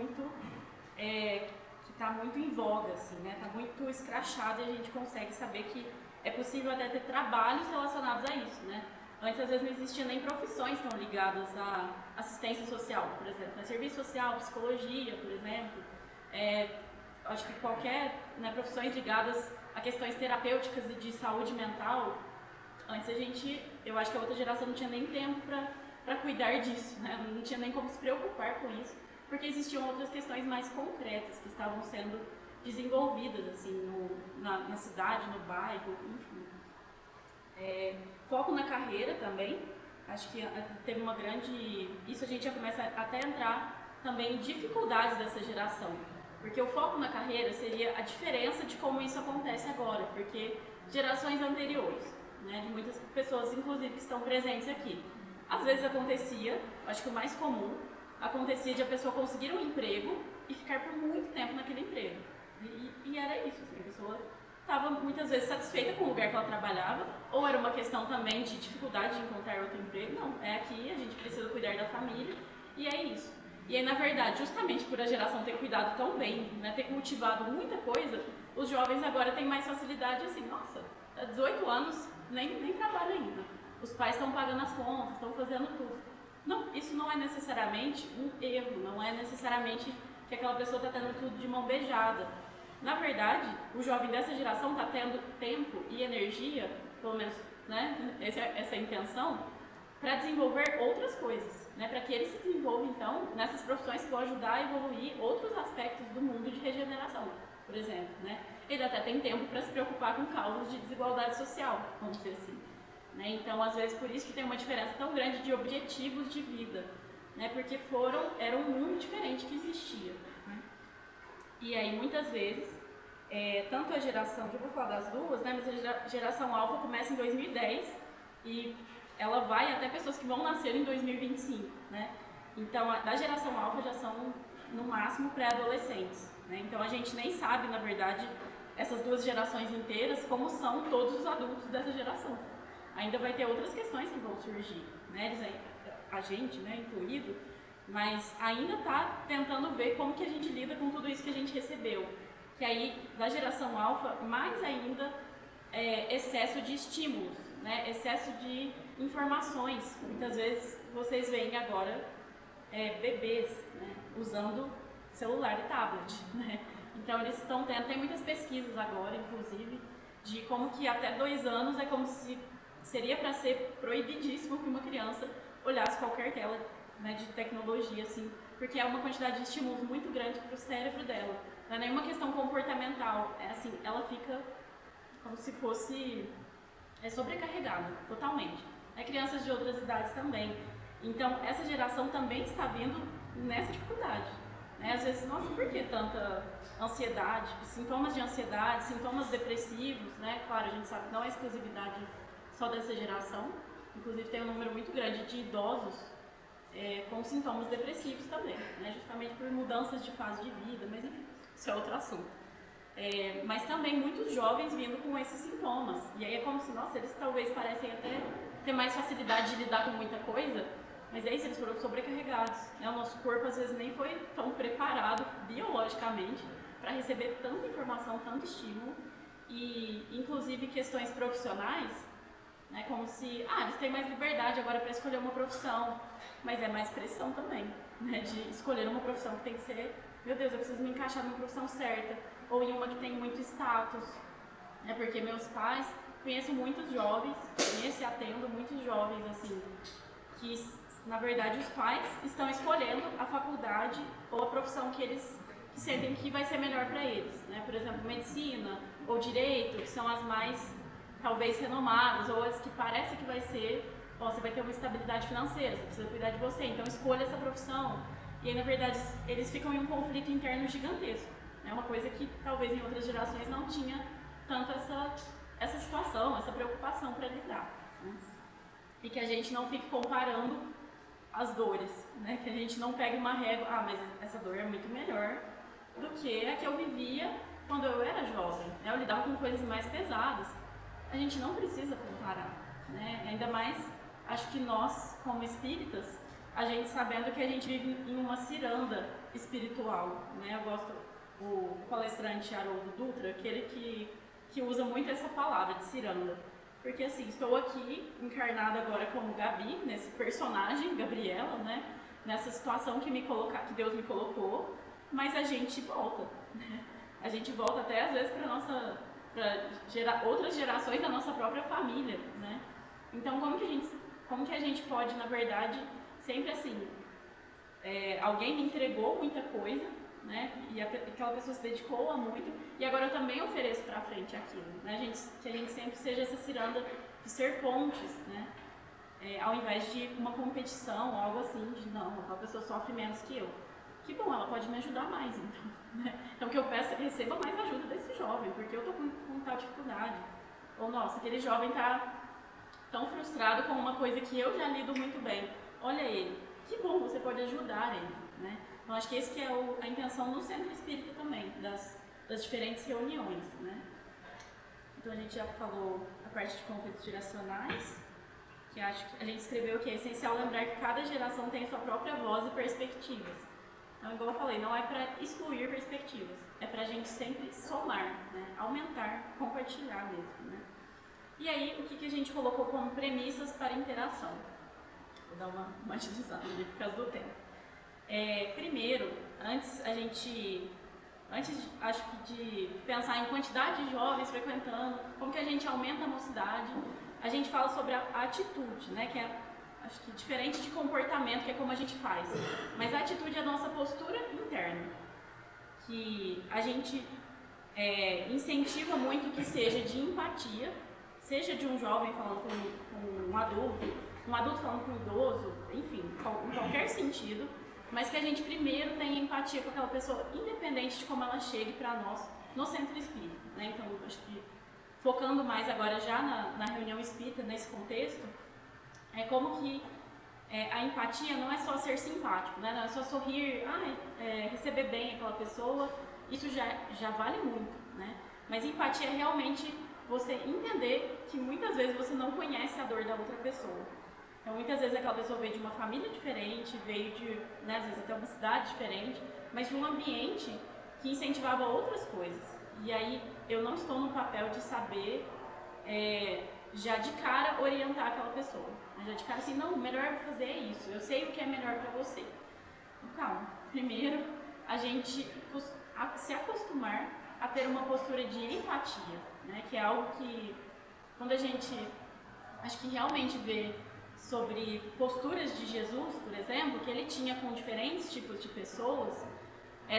está muito em voga, assim, né? Está muito escrachada e a gente consegue saber que é possível até ter trabalhos relacionados a isso, né? Antes, às vezes, não existia nem profissões tão ligadas à assistência social, por exemplo, né? Serviço social, psicologia, por exemplo. Acho que qualquer profissões ligadas a questões terapêuticas e de saúde mental, antes eu acho que a outra geração não tinha nem tempo para cuidar disso, né? Não tinha nem como se preocupar com isso, porque existiam outras questões mais concretas que estavam sendo desenvolvidas, assim, na cidade, no bairro, enfim. Foco na carreira também, acho que teve uma grande... Isso a gente já começa até a entrar também em dificuldades dessa geração, porque o foco na carreira seria a diferença de como isso acontece agora, porque gerações anteriores, né, de muitas pessoas, inclusive, que estão presentes aqui, às vezes acontecia, acho que o mais comum, acontecia de a pessoa conseguir um emprego e ficar por muito tempo naquele emprego, e era isso, assim, a pessoa estava muitas vezes satisfeita com o lugar que ela trabalhava, ou era uma questão também de dificuldade de encontrar outro emprego. Não, é aqui, a gente precisa cuidar da família, e é isso. E aí, na verdade, justamente por a geração ter cuidado tão bem, né, ter cultivado muita coisa, os jovens agora têm mais facilidade, assim, nossa, há 18 anos, nem trabalho ainda. Os pais estão pagando as contas, estão fazendo tudo. Não, isso não é necessariamente um erro, não é necessariamente que aquela pessoa está tendo tudo de mão beijada. Na verdade, o jovem dessa geração está tendo tempo e energia, pelo menos, né, essa é a intenção, para desenvolver outras coisas, né, para que ele se desenvolva, então, nessas profissões que vão ajudar a evoluir outros aspectos do mundo de regeneração. por exemplo, né? Ele até tem tempo para se preocupar com causas de desigualdade social, vamos dizer assim. Né? Então, às vezes, por isso que tem uma diferença tão grande de objetivos de vida, né? Porque era um mundo diferente que existia. Né? E aí, muitas vezes, tanto a geração, que eu vou falar das duas, né? Mas a geração alfa começa em 2010 e ela vai até pessoas que vão nascer em 2025, né? Então, da geração alfa já são, no máximo, pré-adolescentes, né? Então, a gente nem sabe, na verdade, essas duas gerações inteiras, como são todos os adultos dessa geração. Ainda vai ter outras questões que vão surgir, né? A gente, né, incluído, mas ainda está tentando ver como que a gente lida com tudo isso que a gente recebeu. Que aí, da geração alfa, mais ainda, excesso de estímulos, né? Excesso de informações. Muitas vezes vocês veem agora bebês, né, usando celular e tablet, né? Então eles estão tendo, tem muitas pesquisas agora, inclusive, de como que até 2 anos é como se seria para ser proibidíssimo que uma criança olhasse qualquer tela, né, de tecnologia, assim, porque é uma quantidade de estímulos muito grande para o cérebro dela. Não é nenhuma questão comportamental, é assim, ela fica como se fosse sobrecarregada, totalmente. Crianças de outras idades também. Então, essa geração também está vindo nessa dificuldade. Né? Às vezes, nossa, por que tanta ansiedade? Sintomas de ansiedade, sintomas depressivos, né? Claro, a gente sabe que não é exclusividade só dessa geração. Inclusive, tem um número muito grande de idosos com sintomas depressivos também, né? Justamente por mudanças de fase de vida, mas enfim, isso é outro assunto. Mas também muitos jovens vindo com esses sintomas. E aí é como se, nossa, eles talvez parecem até ter mais facilidade de lidar com muita coisa, mas aí se eles foram sobrecarregados, né? O nosso corpo às vezes nem foi tão preparado biologicamente para receber tanta informação, tanto estímulo, e inclusive questões profissionais, né? Como se, eles têm mais liberdade agora para escolher uma profissão, mas é mais pressão também, né? De escolher uma profissão que tem que ser, meu Deus, eu preciso me encaixar numa profissão certa, ou em uma que tem muito status, né? Porque meus pais, conheço muitos jovens, conheço e atendo muitos jovens, assim, que na verdade os pais estão escolhendo a faculdade ou a profissão que eles sentem que vai ser melhor para eles, né? Por exemplo, medicina ou direito, que são as mais, talvez, renomadas, ou as que parece que vai ser, você vai ter uma estabilidade financeira, você precisa cuidar de você, então escolha essa profissão. E aí, na verdade, eles ficam em um conflito interno gigantesco. É uma coisa que talvez em outras gerações não tinha tanto essa situação, essa preocupação para lidar. Né? E que a gente não fique comparando as dores, né? Que a gente não pegue uma régua, mas essa dor é muito melhor do que a que eu vivia quando eu era jovem. Né? Eu lidava com coisas mais pesadas. A gente não precisa comparar, né? Ainda mais, acho que nós, como espíritas, a gente sabendo que a gente vive em uma ciranda espiritual, né? Eu gosto o palestrante Haroldo Dutra, aquele que usa muito essa palavra de ciranda. Porque assim, estou aqui encarnada agora como Gabi, nesse personagem, Gabriela, né? Nessa situação que Deus me colocou, mas a gente volta, né? A gente volta até às vezes para outras gerações da nossa própria família, né? Então como que a gente pode, na verdade, sempre assim, alguém me entregou muita coisa, né? E aquela pessoa se dedicou a muito, e agora eu também ofereço para frente aquilo, né? Que a gente sempre seja essa ciranda de ser pontes, né? Ao invés de uma competição ou algo assim, de não, aquela pessoa sofre menos que eu. Que bom, ela pode me ajudar mais, então. Né? Então o que eu peço é que receba mais ajuda desse jovem, porque eu estou com tal dificuldade. Ou, nossa, aquele jovem está tão frustrado com uma coisa que eu já lido muito bem. Olha ele, que bom, você pode ajudar ele, né? Então acho que esse que é a intenção no Centro Espírita também, das diferentes reuniões, né? Então a gente já falou a parte de conflitos geracionais, que acho que a gente escreveu que é essencial lembrar que cada geração tem a sua própria voz e perspectivas. Então, igual eu falei, não é para excluir perspectivas, é para a gente sempre somar, né? Aumentar, compartilhar mesmo, né? E aí, o que a gente colocou como premissas para a interação? Vou dar uma agilizada ali por causa do tempo. Primeiro, acho que de pensar em quantidade de jovens frequentando, como que a gente aumenta a mocidade, a gente fala sobre a atitude, né, que é, acho que diferente de comportamento, que é como a gente faz, mas a atitude é a nossa postura interna, que a gente incentiva muito que seja de empatia, seja de um jovem falando com um adulto falando com um idoso, enfim, em qualquer sentido, mas que a gente primeiro tenha empatia com aquela pessoa, independente de como ela chegue para nós no centro espírita, né? Então, acho que focando mais agora já na reunião espírita, nesse contexto, é como que a empatia não é só ser simpático, né? Não é só sorrir, receber bem aquela pessoa, isso já vale muito, né? Mas empatia é realmente você entender que muitas vezes você não conhece a dor da outra pessoa. Então, muitas vezes aquela pessoa veio de uma família diferente, veio de, né, às vezes até uma cidade diferente, mas de um ambiente que incentivava outras coisas. E aí eu não estou no papel de saber, já de cara, orientar aquela pessoa. Já de cara assim, não, o melhor fazer é isso, eu sei o que é melhor para você. Então, calma, primeiro a gente se acostumar a ter uma postura de empatia, né, que é algo que, quando a gente, acho que realmente vê sobre posturas de Jesus, por exemplo, que ele tinha com diferentes tipos de pessoas,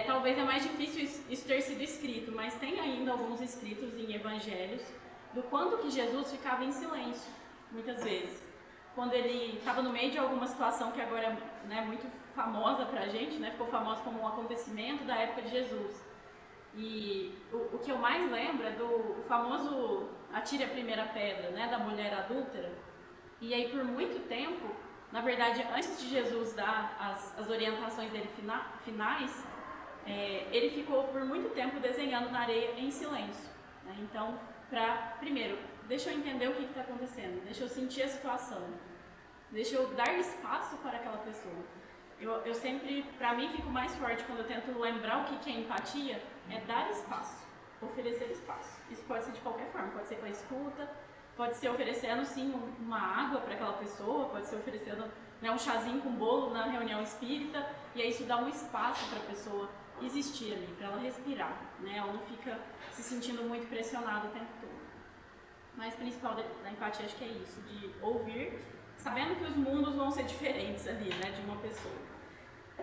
talvez é mais difícil isso ter sido escrito, mas tem ainda alguns escritos em evangelhos do quanto que Jesus ficava em silêncio, muitas vezes. Quando ele estava no meio de alguma situação que agora é, né, muito famosa pra gente, né, ficou famosa como um acontecimento da época de Jesus. E o que eu mais lembro é do famoso atire a primeira pedra, né, da mulher adúltera. E aí, por muito tempo, na verdade, antes de Jesus dar as orientações dele finais, ele ficou por muito tempo desenhando na areia em silêncio, né? Então, primeiro, deixa eu entender o que está acontecendo, deixa eu sentir a situação, deixa eu dar espaço para aquela pessoa. Eu sempre, para mim, fico mais forte quando eu tento lembrar o que é empatia, é dar espaço, oferecer espaço. Isso pode ser de qualquer forma, pode ser com a escuta, pode ser oferecendo sim uma água para aquela pessoa, pode ser oferecendo, né, um chazinho com bolo na reunião espírita, e aí isso dá um espaço para a pessoa existir ali, para ela respirar, né? Ela não fica se sentindo muito pressionada o tempo todo. Mas o principal da empatia acho que é isso, de ouvir, sabendo que os mundos vão ser diferentes ali, né, de uma pessoa.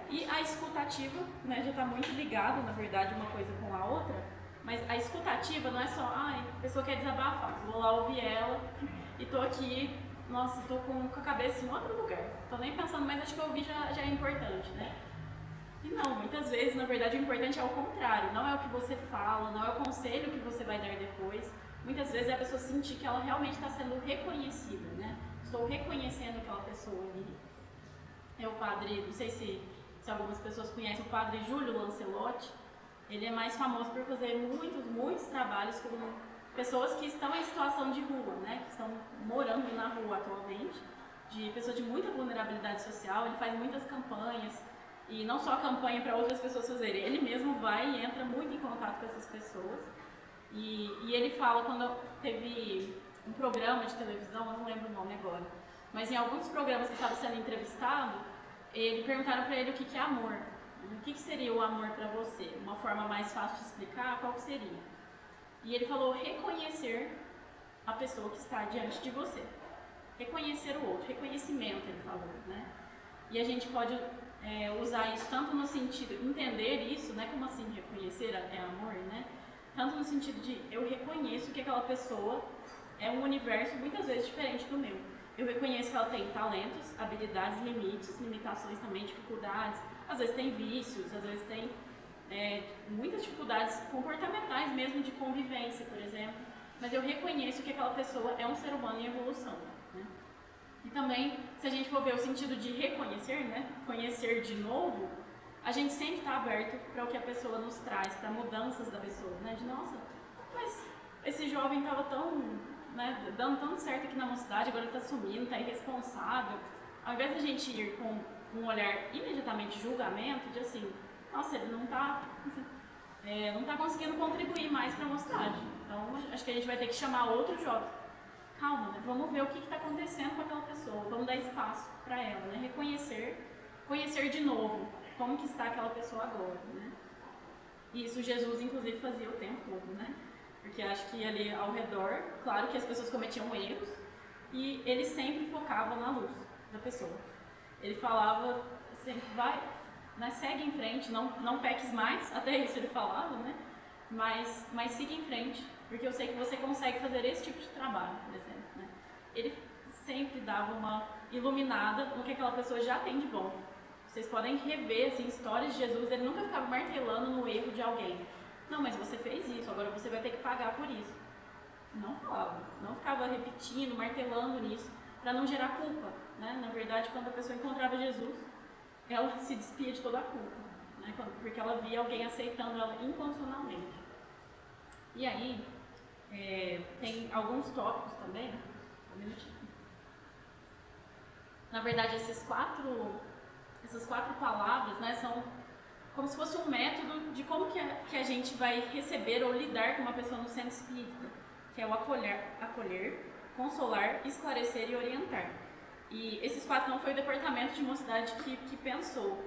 E a escutativa, né, já está muito ligado, na verdade, uma coisa com a outra, mas a escutativa não é só, a pessoa quer desabafar, vou lá ouvir ela e tô aqui, nossa, tô com a cabeça em outro lugar, tô nem pensando, mas acho que ouvir já é importante, né? E não, muitas vezes, na verdade, o importante é o contrário, não é o que você fala, não é o conselho que você vai dar depois, muitas vezes é a pessoa sentir que ela realmente está sendo reconhecida, né? Estou reconhecendo aquela pessoa ali. É o padre, não sei se algumas pessoas conhecem o padre Júlio Lancelotti. Ele é mais famoso por fazer muitos trabalhos com pessoas que estão em situação de rua, né? Que estão morando na rua atualmente, de pessoas de muita vulnerabilidade social. Ele faz muitas campanhas, e não só campanha para outras pessoas fazerem, ele mesmo vai e entra muito em contato com essas pessoas. E ele fala, quando teve um programa de televisão, eu não lembro o nome agora, mas em alguns programas que estava sendo entrevistado, perguntaram para ele o que é amor. O que seria o amor para você? Uma forma mais fácil de explicar, qual que seria? E ele falou reconhecer a pessoa que está diante de você. Reconhecer o outro, reconhecimento, ele falou, né? E a gente pode usar isso tanto no sentido, entender isso, né? Como assim reconhecer é amor, né? Tanto no sentido de eu reconheço que aquela pessoa é um universo muitas vezes diferente do meu. Eu reconheço que ela tem talentos, habilidades, limites, limitações também, dificuldades. Às vezes tem vícios, às vezes tem muitas dificuldades comportamentais mesmo, de convivência, por exemplo. Mas eu reconheço que aquela pessoa é um ser humano em evolução, né? E também, se a gente for ver o sentido de reconhecer, né, conhecer de novo, a gente sempre está aberto para o que a pessoa nos traz, para mudanças da pessoa, né? De nossa, mas esse jovem estava tão, né, dando tão certo aqui na mocidade, agora está sumindo, está irresponsável. Ao invés de a gente ir com um olhar imediatamente julgamento, de assim, nossa, ele não está conseguindo contribuir mais para a mocidade. Então, acho que a gente vai ter que chamar outro jovem. Calma, né? Vamos ver o que está acontecendo com aquela pessoa, vamos dar espaço para ela, né? Conhecer de novo como que está aquela pessoa agora, né? E isso Jesus, inclusive, fazia o tempo todo, né? Porque acho que ali ao redor, claro que as pessoas cometiam erros, e ele sempre focava na luz da pessoa. Ele falava sempre, vai, né, segue em frente, não peques mais, até isso ele falava, né? mas siga em frente, porque eu sei que você consegue fazer esse tipo de trabalho, por exemplo, né? Ele sempre dava uma iluminada no que aquela pessoa já tem de bom. Vocês podem rever assim, histórias de Jesus, ele nunca ficava martelando no erro de alguém. Não, mas você fez isso, agora você vai ter que pagar por isso. Não falava, não ficava repetindo, martelando nisso, para não gerar culpa, né? Na verdade, quando a pessoa encontrava Jesus, ela se despia de toda a culpa, né? Porque ela via alguém aceitando ela incondicionalmente. E aí, tem alguns tópicos também, um minutinho. Na verdade, essas quatro palavras, né, são como se fosse um método de como que a gente vai receber ou lidar com uma pessoa no centro espírita, que é o acolher, consolar, esclarecer e orientar. E esses quatro não foi o departamento de mocidade que pensou.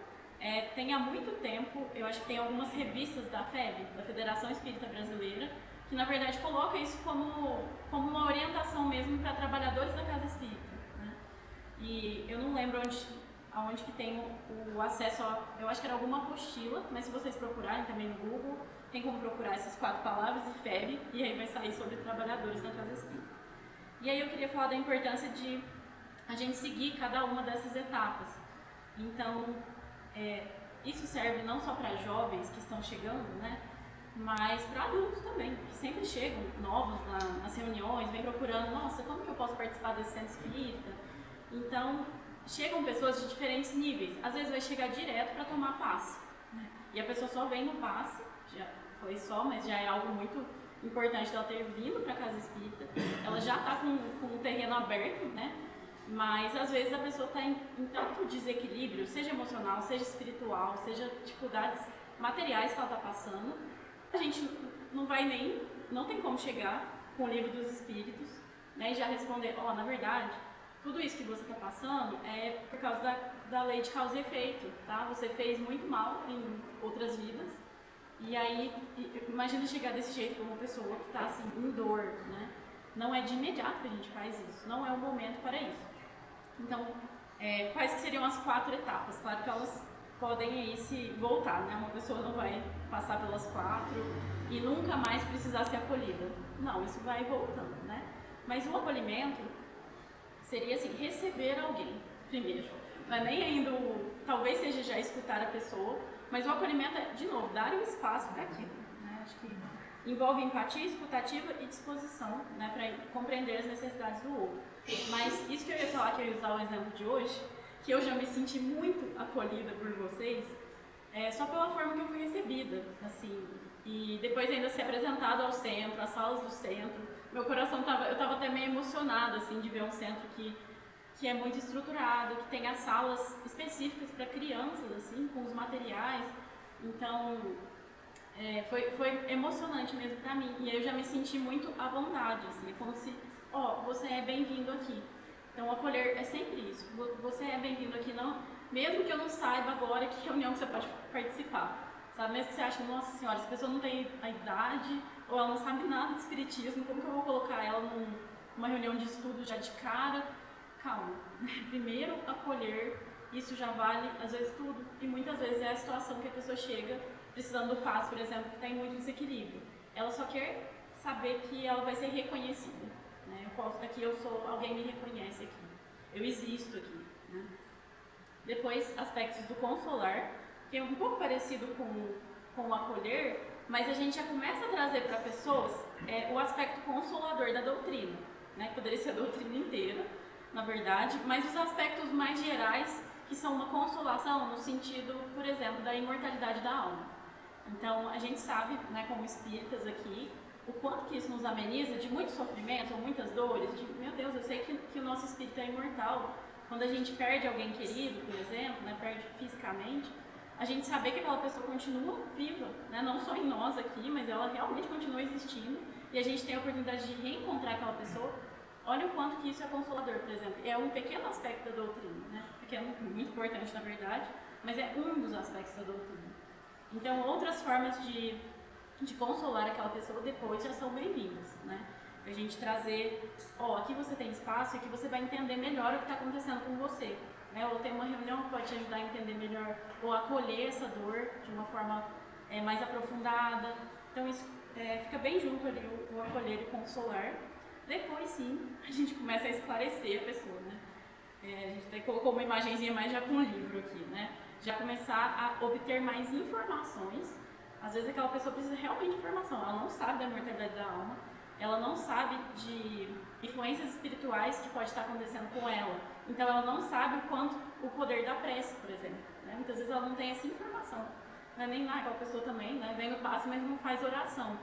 Tem há muito tempo, eu acho que tem algumas revistas da FEB, da Federação Espírita Brasileira, que na verdade coloca isso como uma orientação mesmo para trabalhadores da casa espírita, né? E eu não lembro aonde que tem o acesso eu acho que era alguma apostila, mas se vocês procurarem também no Google, tem como procurar essas quatro palavras e FEB, e aí vai sair sobre trabalhadores da casa espírita. E aí eu queria falar da importância de a gente seguir cada uma dessas etapas. Então, isso serve não só para jovens que estão chegando, né, mas para adultos também, que sempre chegam novos nas reuniões, vêm procurando, nossa, como que eu posso participar desse centro espírita? Então, chegam pessoas de diferentes níveis, às vezes vai chegar direto para tomar passe, né? E a pessoa só vem no passe, já foi só, mas já é algo muito importante dela ter vindo para a casa espírita, ela já está com o terreno aberto, né? Mas às vezes a pessoa está em tanto desequilíbrio, seja emocional, seja espiritual, seja dificuldades materiais que ela está passando, a gente não tem como chegar com o livro dos espíritos, né, e já responder, na verdade, tudo isso que você está passando é por causa da lei de causa e efeito, tá? Você fez muito mal em outras vidas, e aí, imagina chegar desse jeito para uma pessoa que está assim, em dor, né? Não é de imediato que a gente faz isso, não é o momento para isso. Então, quais seriam as 4 etapas? Claro que elas podem aí se voltar, né? Uma pessoa não vai passar pelas 4 e nunca mais precisar ser acolhida. Não, isso vai voltando, né? Mas o acolhimento seria assim, receber alguém primeiro. Não é nem ainda, talvez seja já escutar a pessoa, mas o acolhimento é, de novo, dar um espaço para aquilo, né? Acho que envolve empatia, escutativa e disposição, né, para compreender as necessidades do outro. Mas isso que eu ia falar, que eu ia usar o exemplo de hoje, que eu já me senti muito acolhida por vocês, só pela forma que eu fui recebida, assim, e depois ainda ser apresentado ao centro, às salas do centro, meu coração eu estava até meio emocionada, assim, de ver um centro que é muito estruturado, que tem as salas específicas para crianças, assim, com os materiais, então foi emocionante mesmo para mim, e aí eu já me senti muito à vontade, assim, é como se, você é bem-vindo aqui. Então, acolher é sempre isso, você é bem-vindo aqui, não, mesmo que eu não saiba agora que reunião que você pode participar, sabe, mesmo que você ache, nossa senhora, essa pessoa não tem a idade, ou ela não sabe nada de espiritismo, como que eu vou colocar ela numa reunião de estudo já de cara? Calma, primeiro acolher, isso já vale às vezes tudo, e muitas vezes é a situação que a pessoa chega precisando do passe, por exemplo, que tem muito desequilíbrio. Ela só quer saber que ela vai ser reconhecida, né? Alguém me reconhece aqui, eu existo aqui, né? Depois, aspectos do consolar, que é um pouco parecido com o acolher, mas a gente já começa a trazer para pessoas o aspecto consolador da doutrina, né? Poderia ser a doutrina inteira, na verdade, mas os aspectos mais gerais que são uma consolação no sentido, por exemplo, da imortalidade da alma. Então, a gente sabe, né, como espíritas aqui, o quanto que isso nos ameniza de muito sofrimento, ou muitas dores, meu Deus, eu sei que o nosso espírito é imortal. Quando a gente perde alguém querido, por exemplo, né, perde fisicamente, a gente saber que aquela pessoa continua viva, né, não só em nós aqui, mas ela realmente continua existindo, e a gente tem a oportunidade de reencontrar aquela pessoa. Olha o quanto que isso é consolador, por exemplo. É um pequeno aspecto da doutrina, né? Pequeno, muito importante na verdade, mas é um dos aspectos da doutrina. Então, outras formas de consolar aquela pessoa depois já são bem-vindas, né? A gente trazer, aqui você tem espaço e aqui você vai entender melhor o que está acontecendo com você, né? Ou tem uma reunião que pode te ajudar a entender melhor, ou acolher essa dor de uma forma mais aprofundada. Então isso fica bem junto ali, o acolher e consolar. Depois sim, a gente começa a esclarecer a pessoa, né? A gente até colocou uma imagenzinha mais já com um livro aqui, né? Já começar a obter mais informações. Às vezes aquela pessoa precisa realmente de informação, ela não sabe da mortalidade da alma, ela não sabe de influências espirituais que pode estar acontecendo com ela. Então ela não sabe o quanto o poder da prece, por exemplo. Né? Muitas vezes ela não tem essa informação. Não é nem lá, aquela pessoa também, né? Vem no passe, mas não faz oração.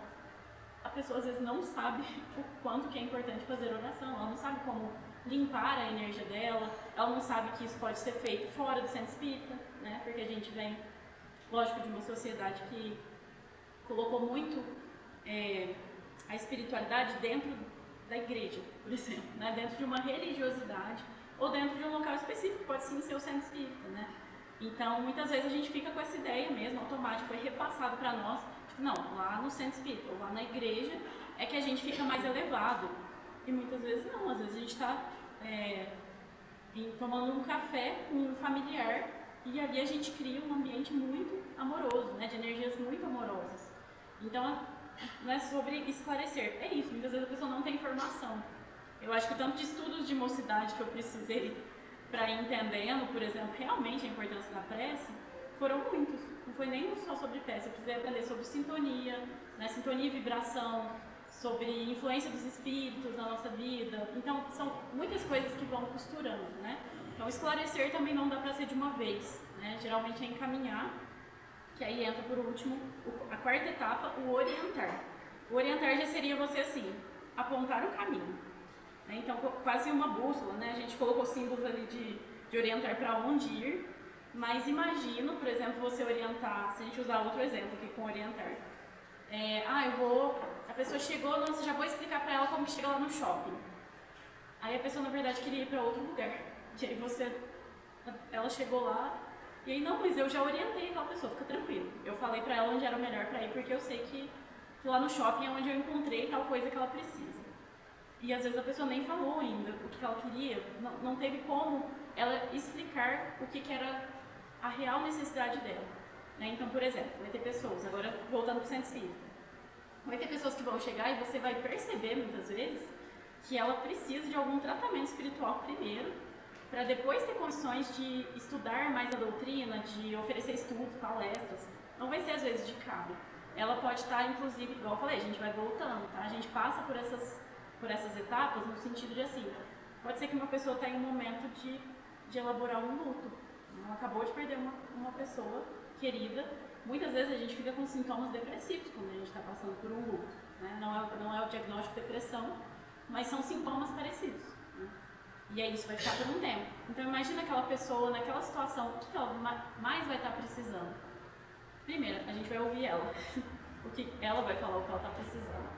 A pessoa às vezes não sabe o quanto que é importante fazer oração, ela não sabe como limpar a energia dela, ela não sabe que isso pode ser feito fora do centro espírita, né? Porque a gente vem, lógico, de uma sociedade que colocou muito a espiritualidade dentro da igreja, por exemplo, né? Dentro de uma religiosidade ou dentro de um local específico, pode sim ser o centro espírita, né? Então, muitas vezes a gente fica com essa ideia mesmo, automática, foi repassado para nós, tipo, não, lá no centro espírita ou lá na igreja é que a gente fica mais elevado. E muitas vezes não, às vezes a gente está tomando um café com um familiar e ali a gente cria um ambiente muito amoroso, né, de energias muito amorosas. Então, não é sobre esclarecer, é isso, muitas vezes a pessoa não tem informação. Eu acho que o tanto de estudos de mocidade que eu precisei para ir entendendo, por exemplo, realmente a importância da prece, foram muitos. Não foi nem só sobre prece, eu precisei aprender sobre sintonia, né, sintonia e vibração, sobre influência dos espíritos na nossa vida. Então, são muitas coisas que vão costurando, né? Então, esclarecer também não dá para ser de uma vez, né? Geralmente é encaminhar, que aí entra por último a quarta etapa, o orientar. O orientar já seria você, assim, apontar o caminho. Né? Então, quase uma bússola, né? A gente colocou símbolos ali de orientar para onde ir, mas imagino, por exemplo, você orientar, se a gente usar outro exemplo aqui com orientar. A pessoa chegou, nossa, já vou explicar para ela como chega lá no shopping. Aí a pessoa, na verdade, queria ir para outro lugar. E aí ela chegou lá, e aí, não, mas eu já orientei aquela pessoa, fica tranquilo. Eu falei para ela onde era o melhor para ir, porque eu sei que lá no shopping é onde eu encontrei tal coisa que ela precisa. E às vezes a pessoa nem falou ainda o que ela queria, não teve como ela explicar o que era a real necessidade dela. Né? Então, por exemplo, vai ter pessoas, agora voltando para o centro espírita, vai ter pessoas que vão chegar e você vai perceber muitas vezes que ela precisa de algum tratamento espiritual primeiro, para depois ter condições de estudar mais a doutrina, de oferecer estudos, palestras. Não vai ser às vezes de cabo. Ela pode estar, inclusive, igual eu falei, a gente vai voltando, tá? A gente passa por essas etapas no sentido de assim, pode ser que uma pessoa está em um momento de elaborar um luto. Ela acabou de perder uma pessoa querida. Muitas vezes a gente fica com sintomas depressivos quando a gente está passando por um luto. Né? Não é o diagnóstico de depressão, mas são sintomas parecidos. Né? E aí isso vai ficar por um tempo. Então imagina aquela pessoa naquela situação, o que ela mais vai estar precisando? Primeiro, a gente vai ouvir ela. O que ela vai falar, o que ela está precisando.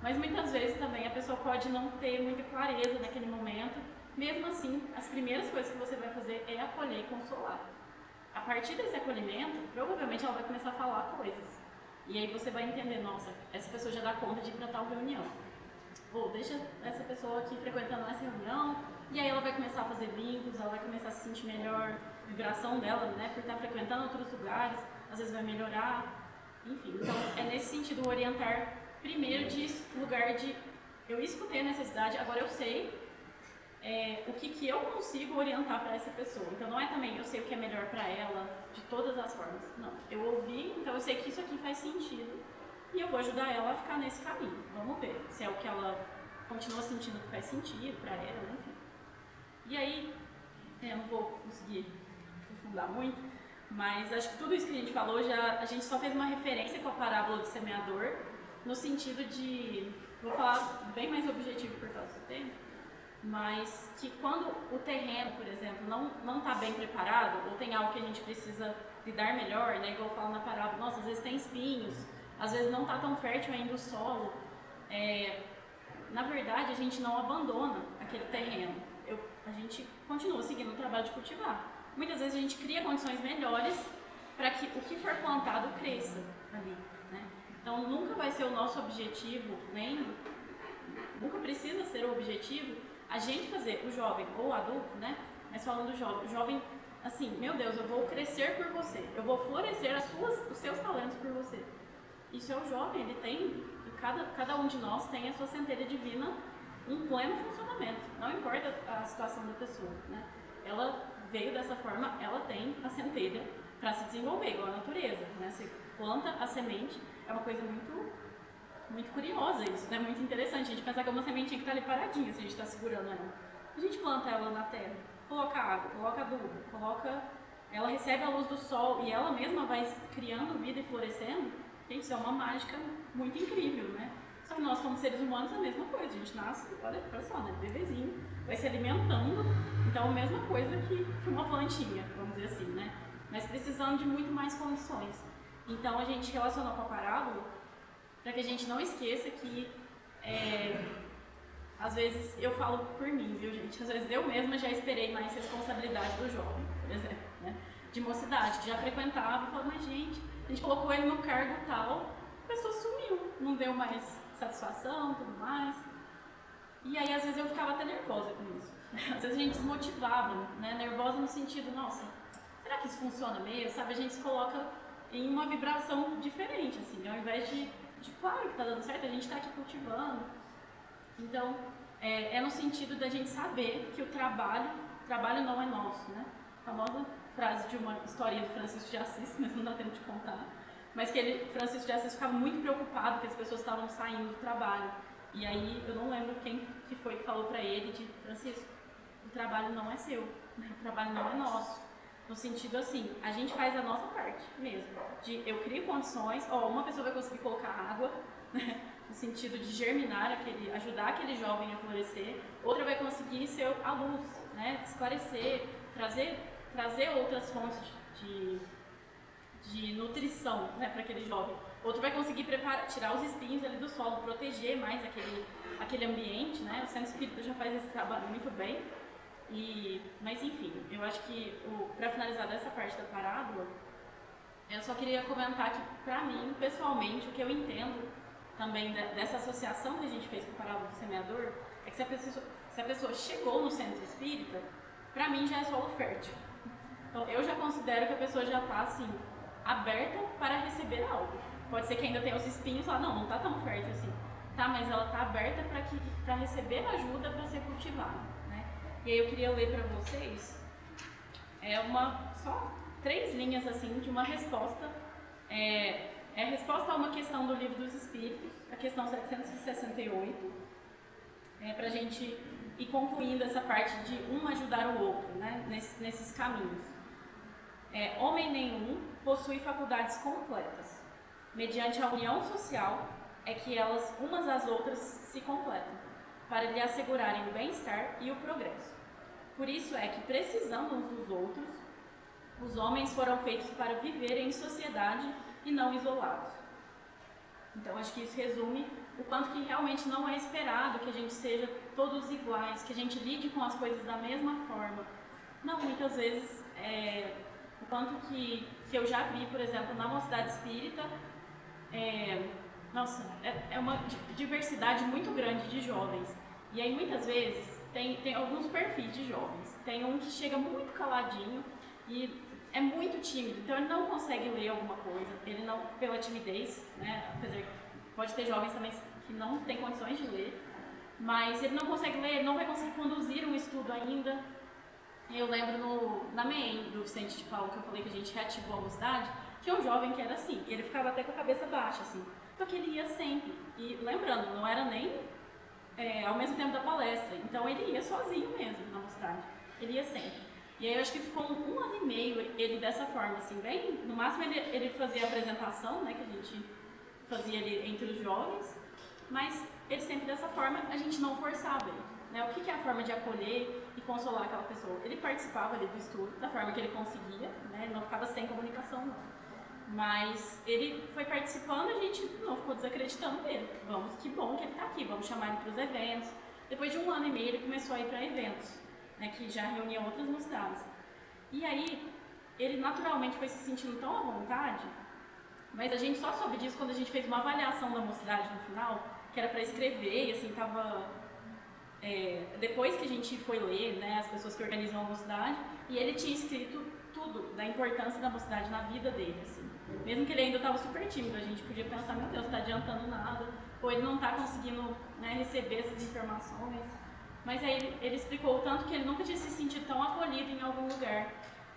Mas muitas vezes também a pessoa pode não ter muita clareza naquele momento. Mesmo assim, as primeiras coisas que você vai fazer é acolher e consolar. A partir desse acolhimento, provavelmente ela vai começar a falar coisas. E aí você vai entender, nossa, essa pessoa já dá conta de ir para tal reunião. Ou deixa essa pessoa aqui frequentando essa reunião, e aí ela vai começar a fazer vínculos, ela vai começar a se sentir melhor, a vibração dela, né, por estar frequentando outros lugares, às vezes vai melhorar, enfim. Então, é nesse sentido orientar primeiro de lugar de eu escutei a necessidade, agora eu sei o que eu consigo orientar para essa pessoa. Então não é também eu sei o que é melhor para ela de todas as formas. Não, eu ouvi, então eu sei que isso aqui faz sentido e eu vou ajudar ela a ficar nesse caminho. Vamos ver se é o que ela continua sentindo que faz sentido para ela, enfim. E aí, eu não vou conseguir aprofundar muito, mas acho que tudo isso que a gente falou, a gente só fez uma referência com a parábola do semeador, no sentido de, vou falar bem mais objetivo por causa do tempo, mas que quando o terreno, por exemplo, não está bem preparado, ou tem algo que a gente precisa lidar melhor, né, igual eu falo na parábola, nossa, às vezes tem espinhos, às vezes não está tão fértil ainda o solo, na verdade a gente não abandona aquele terreno, a gente continua seguindo o trabalho de cultivar. Muitas vezes a gente cria condições melhores para que o que for plantado cresça ali, né? Então nunca vai ser o nosso objetivo, nunca precisa ser o objetivo a gente fazer, o jovem ou o adulto, né? Mas falando do jovem, o jovem, assim, meu Deus, eu vou crescer por você, eu vou florescer os seus talentos por você. isso é o jovem, ele tem, cada um de nós tem a sua centelha divina em pleno funcionamento, não importa a situação da pessoa, né? Ela veio dessa forma, ela tem a centelha para se desenvolver, igual a natureza, né? Você planta a semente, é uma coisa muito curiosa isso, né? Muito interessante a gente pensar que é uma sementinha que está ali paradinha, se a gente está segurando ela. A gente planta ela na terra, coloca água, coloca adubo, ela recebe a luz do sol e ela mesma vai criando vida e florescendo. Gente, isso é uma mágica muito incrível, né? Só que nós, como seres humanos, é a mesma coisa. A gente nasce, olha só, né? Bebezinho, vai se alimentando. Então, a mesma coisa que uma plantinha, vamos dizer assim, né? Mas precisando de muito mais condições. Então, a gente relacionou com a parábola para que a gente não esqueça que, às vezes, eu falo por mim, viu, gente? Às vezes eu mesma já esperei mais responsabilidade do jovem, por exemplo, né? De mocidade, que já frequentava, e falava, mas gente, a gente colocou ele no cargo tal, a pessoa sumiu, não deu mais satisfação, tudo mais. E aí, às vezes, eu ficava até nervosa com isso. Às vezes a gente desmotivava, né? Nervosa no sentido, nossa, será que isso funciona mesmo? Sabe, a gente se coloca em uma vibração diferente, assim, ao invés de claro que tá dando certo, a gente tá aqui cultivando. Então, é no sentido da gente saber que o trabalho não é nosso, né? A famosa frase de uma historinha do Francisco de Assis, mas não dá tempo de contar, mas que Francisco de Assis ficava muito preocupado que as pessoas estavam saindo do trabalho. E aí, eu não lembro quem que foi que falou para ele de Francisco, o trabalho não é seu, né? O trabalho não é nosso. No sentido assim, a gente faz a nossa parte mesmo. Eu crio condições, uma pessoa vai conseguir colocar água, né? No sentido de germinar, ajudar aquele jovem a florescer, outra vai conseguir ser a luz, né? Esclarecer, trazer outras fontes de nutrição, né, para aquele jovem. Outro vai conseguir tirar os espinhos ali do solo, proteger mais aquele ambiente, né? O Centro Espírita já faz esse trabalho muito bem. Mas enfim, eu acho que para finalizar dessa parte da parábola, eu só queria comentar que, para mim, pessoalmente, o que eu entendo também dessa associação que a gente fez com a parábola do semeador é que se a pessoa chegou no centro espírita, para mim já é solo fértil. Então eu já considero que a pessoa já está assim, aberta para receber algo. Pode ser que ainda tenha os espinhos lá, não está tão fértil assim. Tá, mas ela está aberta para receber ajuda para ser cultivada, né? E aí eu queria ler para vocês só 3 linhas assim de uma resposta. É a resposta a uma questão do Livro dos Espíritos, a questão 768, para a gente ir concluindo essa parte de um ajudar o outro, né, nesses caminhos. Homem nenhum possui faculdades completas. Mediante a união social é que elas umas às outras se completam, para lhe assegurarem o bem-estar e o progresso. Por isso é que, precisando uns dos outros, os homens foram feitos para viver em sociedade e não isolados. Então, acho que isso resume o quanto que realmente não é esperado que a gente seja todos iguais, que a gente lide com as coisas da mesma forma. Não, muitas vezes, o quanto que eu já vi, por exemplo, na Mocidade Espírita, é uma diversidade muito grande de jovens. E aí, muitas vezes, tem alguns perfis de jovens. Tem um que chega muito caladinho e é muito tímido, então ele não consegue ler alguma coisa, ele não, pela timidez, né, apesar que pode ter jovens também que não têm condições de ler, mas ele não consegue ler, ele não vai conseguir conduzir um estudo ainda. Eu lembro na MEM do Vicente de Paulo, que eu falei que a gente reativou a mocidade, tinha um jovem que era assim, ele ficava até com a cabeça baixa, assim, só que ele ia sempre, e lembrando, não era nem ao mesmo tempo da palestra, então ele ia sozinho mesmo na mocidade, ele ia sempre. E aí eu acho que ficou 1 ano e meio ele dessa forma, assim, bem, no máximo ele fazia a apresentação, né, que a gente fazia ali entre os jovens, mas ele sempre dessa forma, a gente não forçava ele, né, o que é a forma de acolher e consolar aquela pessoa? Ele participava ali do estudo, da forma que ele conseguia, né, ele não ficava sem comunicação, não. Mas ele foi participando, a gente não ficou desacreditando dele, que bom que ele está aqui, vamos chamar ele para os eventos. Depois de 1 ano e meio ele começou a ir para eventos, né, que já reunia outras mocidades. E aí, ele naturalmente foi se sentindo tão à vontade, mas a gente só soube disso quando a gente fez uma avaliação da mocidade no final, que era para escrever, e assim, depois que a gente foi ler, né, as pessoas que organizam a mocidade, e ele tinha escrito tudo da importância da mocidade na vida dele, assim. Mesmo que ele ainda estava super tímido, a gente podia pensar, meu Deus, está adiantando nada, ou ele não está conseguindo, né, receber essas informações. Mas aí ele explicou o tanto que ele nunca tinha se sentido tão acolhido em algum lugar.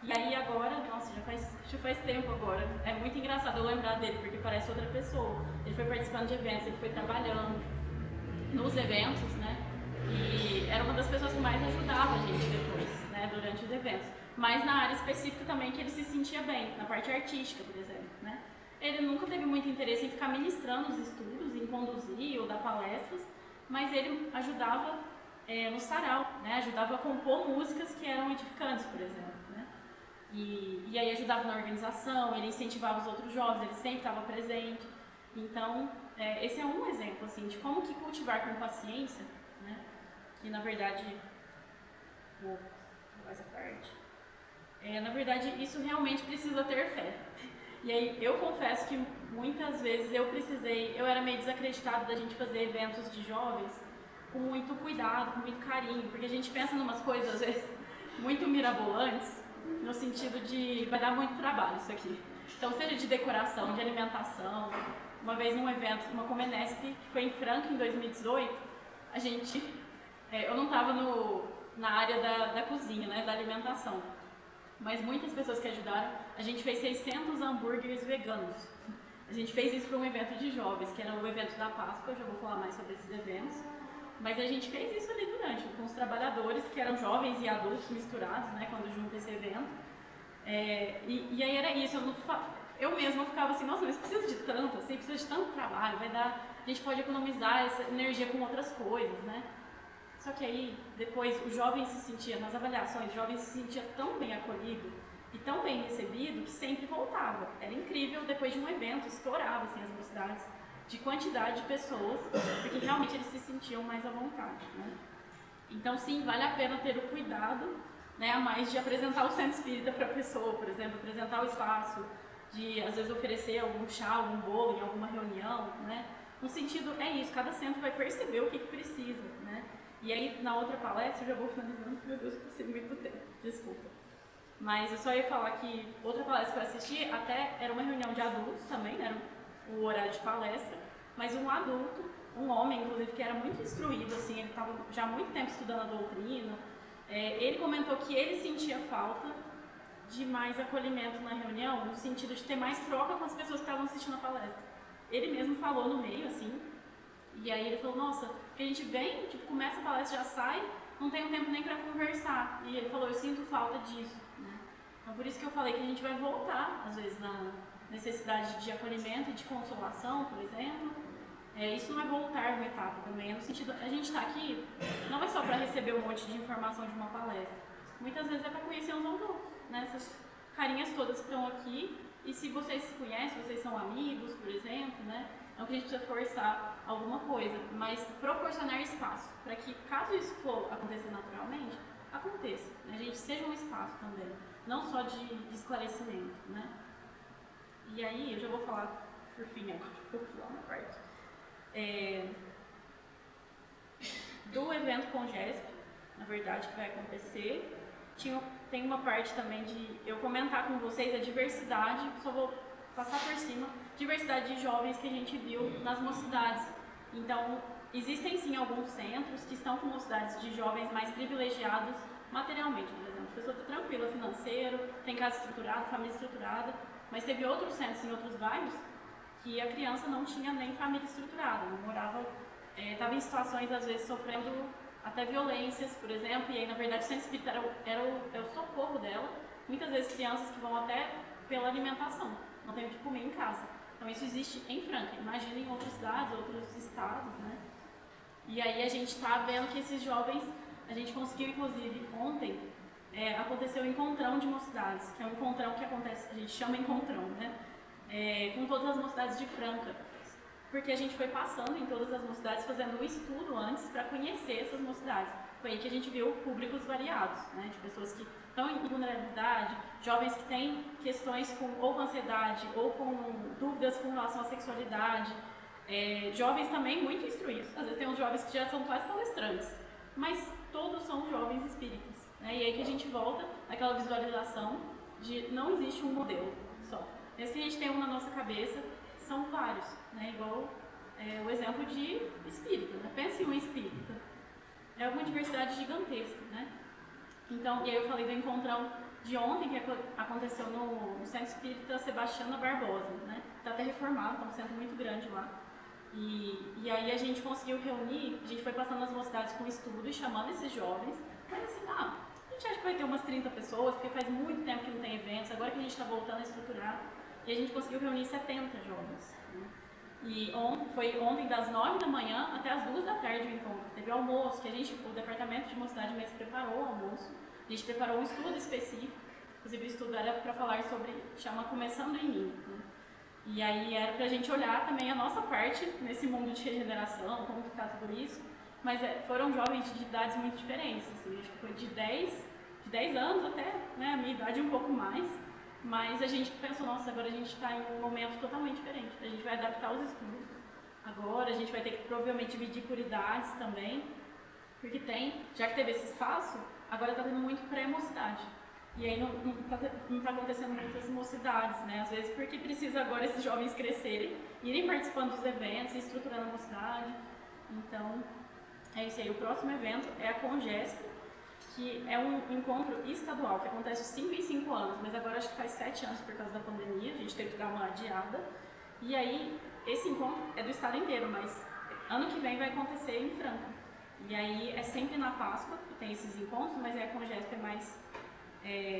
E aí agora, nossa, já faz tempo agora, é muito engraçado eu lembrar dele, porque parece outra pessoa. Ele foi participando de eventos, ele foi trabalhando nos eventos, né? E era uma das pessoas que mais ajudava a gente depois, né, durante os eventos. Mas na área específica também que ele se sentia bem, na parte artística, por exemplo, né? Ele nunca teve muito interesse em ficar ministrando os estudos, em conduzir ou dar palestras, mas ele ajudava no sarau, né? Ajudava a compor músicas que eram edificantes, por exemplo, né? E aí ajudava na organização, ele incentivava os outros jovens, ele sempre estava presente. Então, esse é um exemplo assim, de como que cultivar com paciência, né? Que na verdade, vou falar essa parte. Na verdade, isso realmente precisa ter fé. E aí, eu confesso que muitas vezes eu era meio desacreditada da gente fazer eventos de jovens com muito cuidado, com muito carinho, porque a gente pensa em umas coisas, às vezes, muito mirabolantes, no sentido de vai dar muito trabalho isso aqui. Então, seja de decoração, de alimentação. Uma vez num evento, uma Comenesp, que foi em Franca em 2018, a gente, eu não estava na área da cozinha, né, da alimentação, mas muitas pessoas que ajudaram, a gente fez 600 hambúrgueres veganos. A gente fez isso para um evento de jovens, que era o evento da Páscoa, eu já vou falar mais sobre esses eventos. Mas a gente fez isso ali com os trabalhadores, que eram jovens e adultos misturados, né, quando junta esse evento. E aí era isso, eu mesma ficava assim, nossa, mas precisa de tanto, assim, precisa de tanto trabalho, a gente pode economizar essa energia com outras coisas, né? Só que aí, depois, o jovem se sentia, nas avaliações, o jovem se sentia tão bem acolhido e tão bem recebido que sempre voltava. Era incrível, depois de um evento, estourava assim, as velocidades de quantidade de pessoas, porque realmente eles se sentiam mais à vontade, né? Então, sim, vale a pena ter o cuidado, né, a mais de apresentar o centro espírita para a pessoa, por exemplo, apresentar o espaço, de às vezes oferecer algum chá, algum bolo em alguma reunião, né? No sentido, é isso, cada centro vai perceber o que precisa, né? E aí, na outra palestra, eu já vou finalizando, meu Deus, eu passei muito tempo, desculpa. Mas eu só ia falar que outra palestra que eu assisti, até era uma reunião de adultos também, né, era o horário de palestra, mas um adulto, um homem, inclusive, que era muito instruído, assim, ele estava já há muito tempo estudando a doutrina, ele comentou que ele sentia falta de mais acolhimento na reunião, no sentido de ter mais troca com as pessoas que estavam assistindo a palestra. Ele mesmo falou no meio, assim, e aí ele falou, nossa, porque a gente vem, tipo, começa a palestra, já sai, não tem tempo nem para conversar. E ele falou, eu sinto falta disso, né? Então por isso que eu falei que a gente vai voltar, às vezes, na necessidade de acolhimento e de consolação, por exemplo. Isso não é voltar uma etapa também, é no sentido, a gente está aqui, não é só para receber um monte de informação de uma palestra, muitas vezes é para conhecer uns aos outros, né? Essas carinhas todas que estão aqui, e se vocês se conhecem, vocês são amigos, por exemplo, né? Não que a gente precisa forçar alguma coisa, mas proporcionar espaço para que, caso isso for acontecer naturalmente, aconteça, né? A gente seja um espaço também, não só de esclarecimento, né? E aí, eu já vou falar, por fim, aqui, vou pular uma parte. Do evento com GESP, na verdade, que vai acontecer, tem uma parte também de eu comentar com vocês a diversidade, só vou passar por cima, diversidade de jovens que a gente viu nas mocidades. Então, existem sim alguns centros que estão com mocidades de jovens mais privilegiados materialmente, por exemplo. A pessoa está tranquila, financeiro, tem casa estruturada, família estruturada, mas teve outros centros em outros bairros que a criança não tinha nem família estruturada, não morava, estava em situações, às vezes, sofrendo até violências, por exemplo, e aí, na verdade, o centro espírita é o socorro dela. Muitas vezes crianças que vão até pela alimentação, não tem o que comer em casa. Então, isso existe em Franca, imagina em outras cidades, outros estados, né? E aí a gente está vendo que esses jovens, a gente conseguiu, inclusive, ontem, aconteceu o Encontrão de Mocidades, que é um encontrão que acontece, a gente chama encontrão, né? Com todas as mocidades de Franca, porque a gente foi passando em todas as mocidades, fazendo um estudo antes para conhecer essas mocidades. Foi aí que a gente viu públicos variados, né, de pessoas que estão em vulnerabilidade, jovens que têm questões ou com ansiedade, ou com dúvidas com relação à sexualidade, jovens também muito instruídos. Às vezes tem uns jovens que já são quase palestrantes, mas todos são jovens espíritas, né? E aí que a gente volta naquela visualização de não existe um modelo só. Esse que a gente tem um na nossa cabeça, são vários, né? Igual o exemplo de espírita, né? Pense em um espírita. É uma diversidade gigantesca, né? Então, e aí eu falei do encontrão de ontem, que aconteceu no Centro Espírita Sebastiana Barbosa, né? Está até reformado, está um centro muito grande lá. E aí a gente conseguiu reunir, a gente foi passando as mocidades com estudo e chamando esses jovens, mas assim, a gente acha que vai ter umas 30 pessoas, porque faz muito tempo que não tem eventos, agora que a gente está voltando a estruturar, e a gente conseguiu reunir 70 jovens. Né? E foi ontem das 9 da manhã até as 2 da tarde o encontro. Teve almoço, que o departamento de mocidade mesmo preparou o almoço. A gente preparou um estudo específico, inclusive o estudo era para falar sobre, chama Começando em Mim. Né? E aí era para a gente olhar também a nossa parte nesse mundo de regeneração, como que está tudo isso. Mas foram jovens de idades muito diferentes, assim, acho que foi de 10 anos até, né, a minha idade um pouco mais. Mas a gente pensou, nossa, agora a gente está em um momento totalmente diferente. A gente vai adaptar os estudos. Agora a gente vai ter que provavelmente dividir por idades também. Porque já que teve esse espaço, agora está tendo muito pré-mocidade. E aí não está acontecendo muitas mocidades, né? Às vezes porque precisa agora esses jovens crescerem, irem participando dos eventos, estruturando a mocidade. Então, é isso aí. O próximo evento é a Congesp, que é um encontro estadual, que acontece 5 em 5 anos, mas agora acho que faz 7 anos por causa da pandemia, a gente teve que dar uma adiada. E aí, esse encontro é do estado inteiro, mas ano que vem vai acontecer em Franca. E aí é sempre na Páscoa que tem esses encontros, mas a Congesp é mais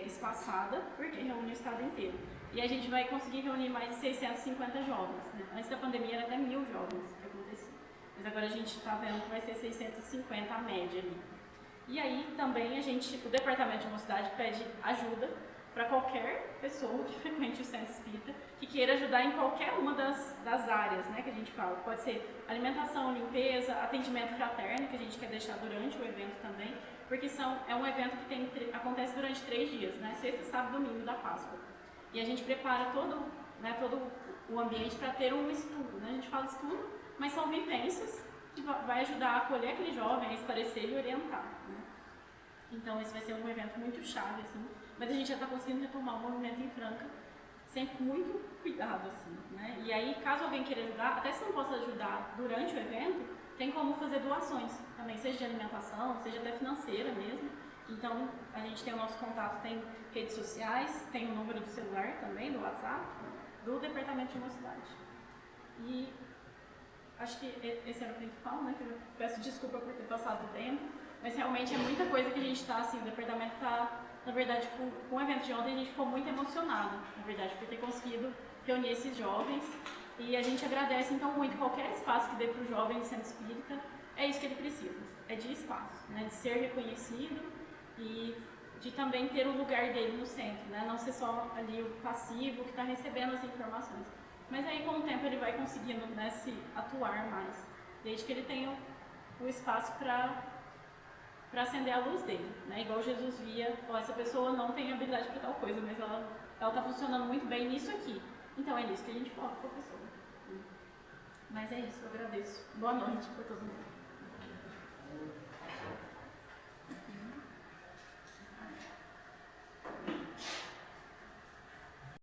espaçada, porque reúne o estado inteiro. E a gente vai conseguir reunir mais de 650 jovens. Né? Antes da pandemia era até 1000 jovens que acontecia. Mas agora a gente está vendo que vai ser 650 a média ali. E aí também o departamento de mocidade pede ajuda para qualquer pessoa que frequente o centro espírita, que queira ajudar em qualquer uma das áreas, né, que a gente fala. Pode ser alimentação, limpeza, atendimento fraterno, que a gente quer deixar durante o evento também, porque é um evento que acontece durante 3 dias, né, sexta, sábado e domingo da Páscoa. E a gente prepara todo o ambiente para ter um estudo, né, a gente fala estudo, mas são vivências que vai ajudar a acolher aquele jovem, a esclarecer e orientar. Né? Então esse vai ser um evento muito chave, assim, mas a gente já está conseguindo retomar o movimento em Franca, sempre com muito cuidado, assim, né? E aí, caso alguém queira ajudar, até se não possa ajudar durante o evento, tem como fazer doações também, seja de alimentação, seja até financeira mesmo. Então, a gente tem o nosso contato, tem redes sociais, tem o número do celular também, do WhatsApp, do Departamento de Mocidade. E acho que esse era o principal, né? Que eu peço desculpa por ter passado o tempo, mas realmente é muita coisa que a gente está, assim, o departamento está, na verdade, com o evento de ontem a gente ficou muito emocionado, na verdade, por ter conseguido reunir esses jovens. E a gente agradece, então, muito qualquer espaço que dê para o jovem do centro espírita, é isso que ele precisa, é de espaço, né? De ser reconhecido e de também ter o lugar dele no centro, né? Não ser só ali o passivo que está recebendo as informações. Mas aí, com o tempo, ele vai conseguindo, né, se atuar mais, desde que ele tenha o espaço para acender a luz dele, né? Igual Jesus via, essa pessoa não tem habilidade para tal coisa, mas ela está funcionando muito bem nisso aqui. Então é nisso que a gente foca com a pessoa. Mas é isso, eu agradeço. Boa noite para todo mundo.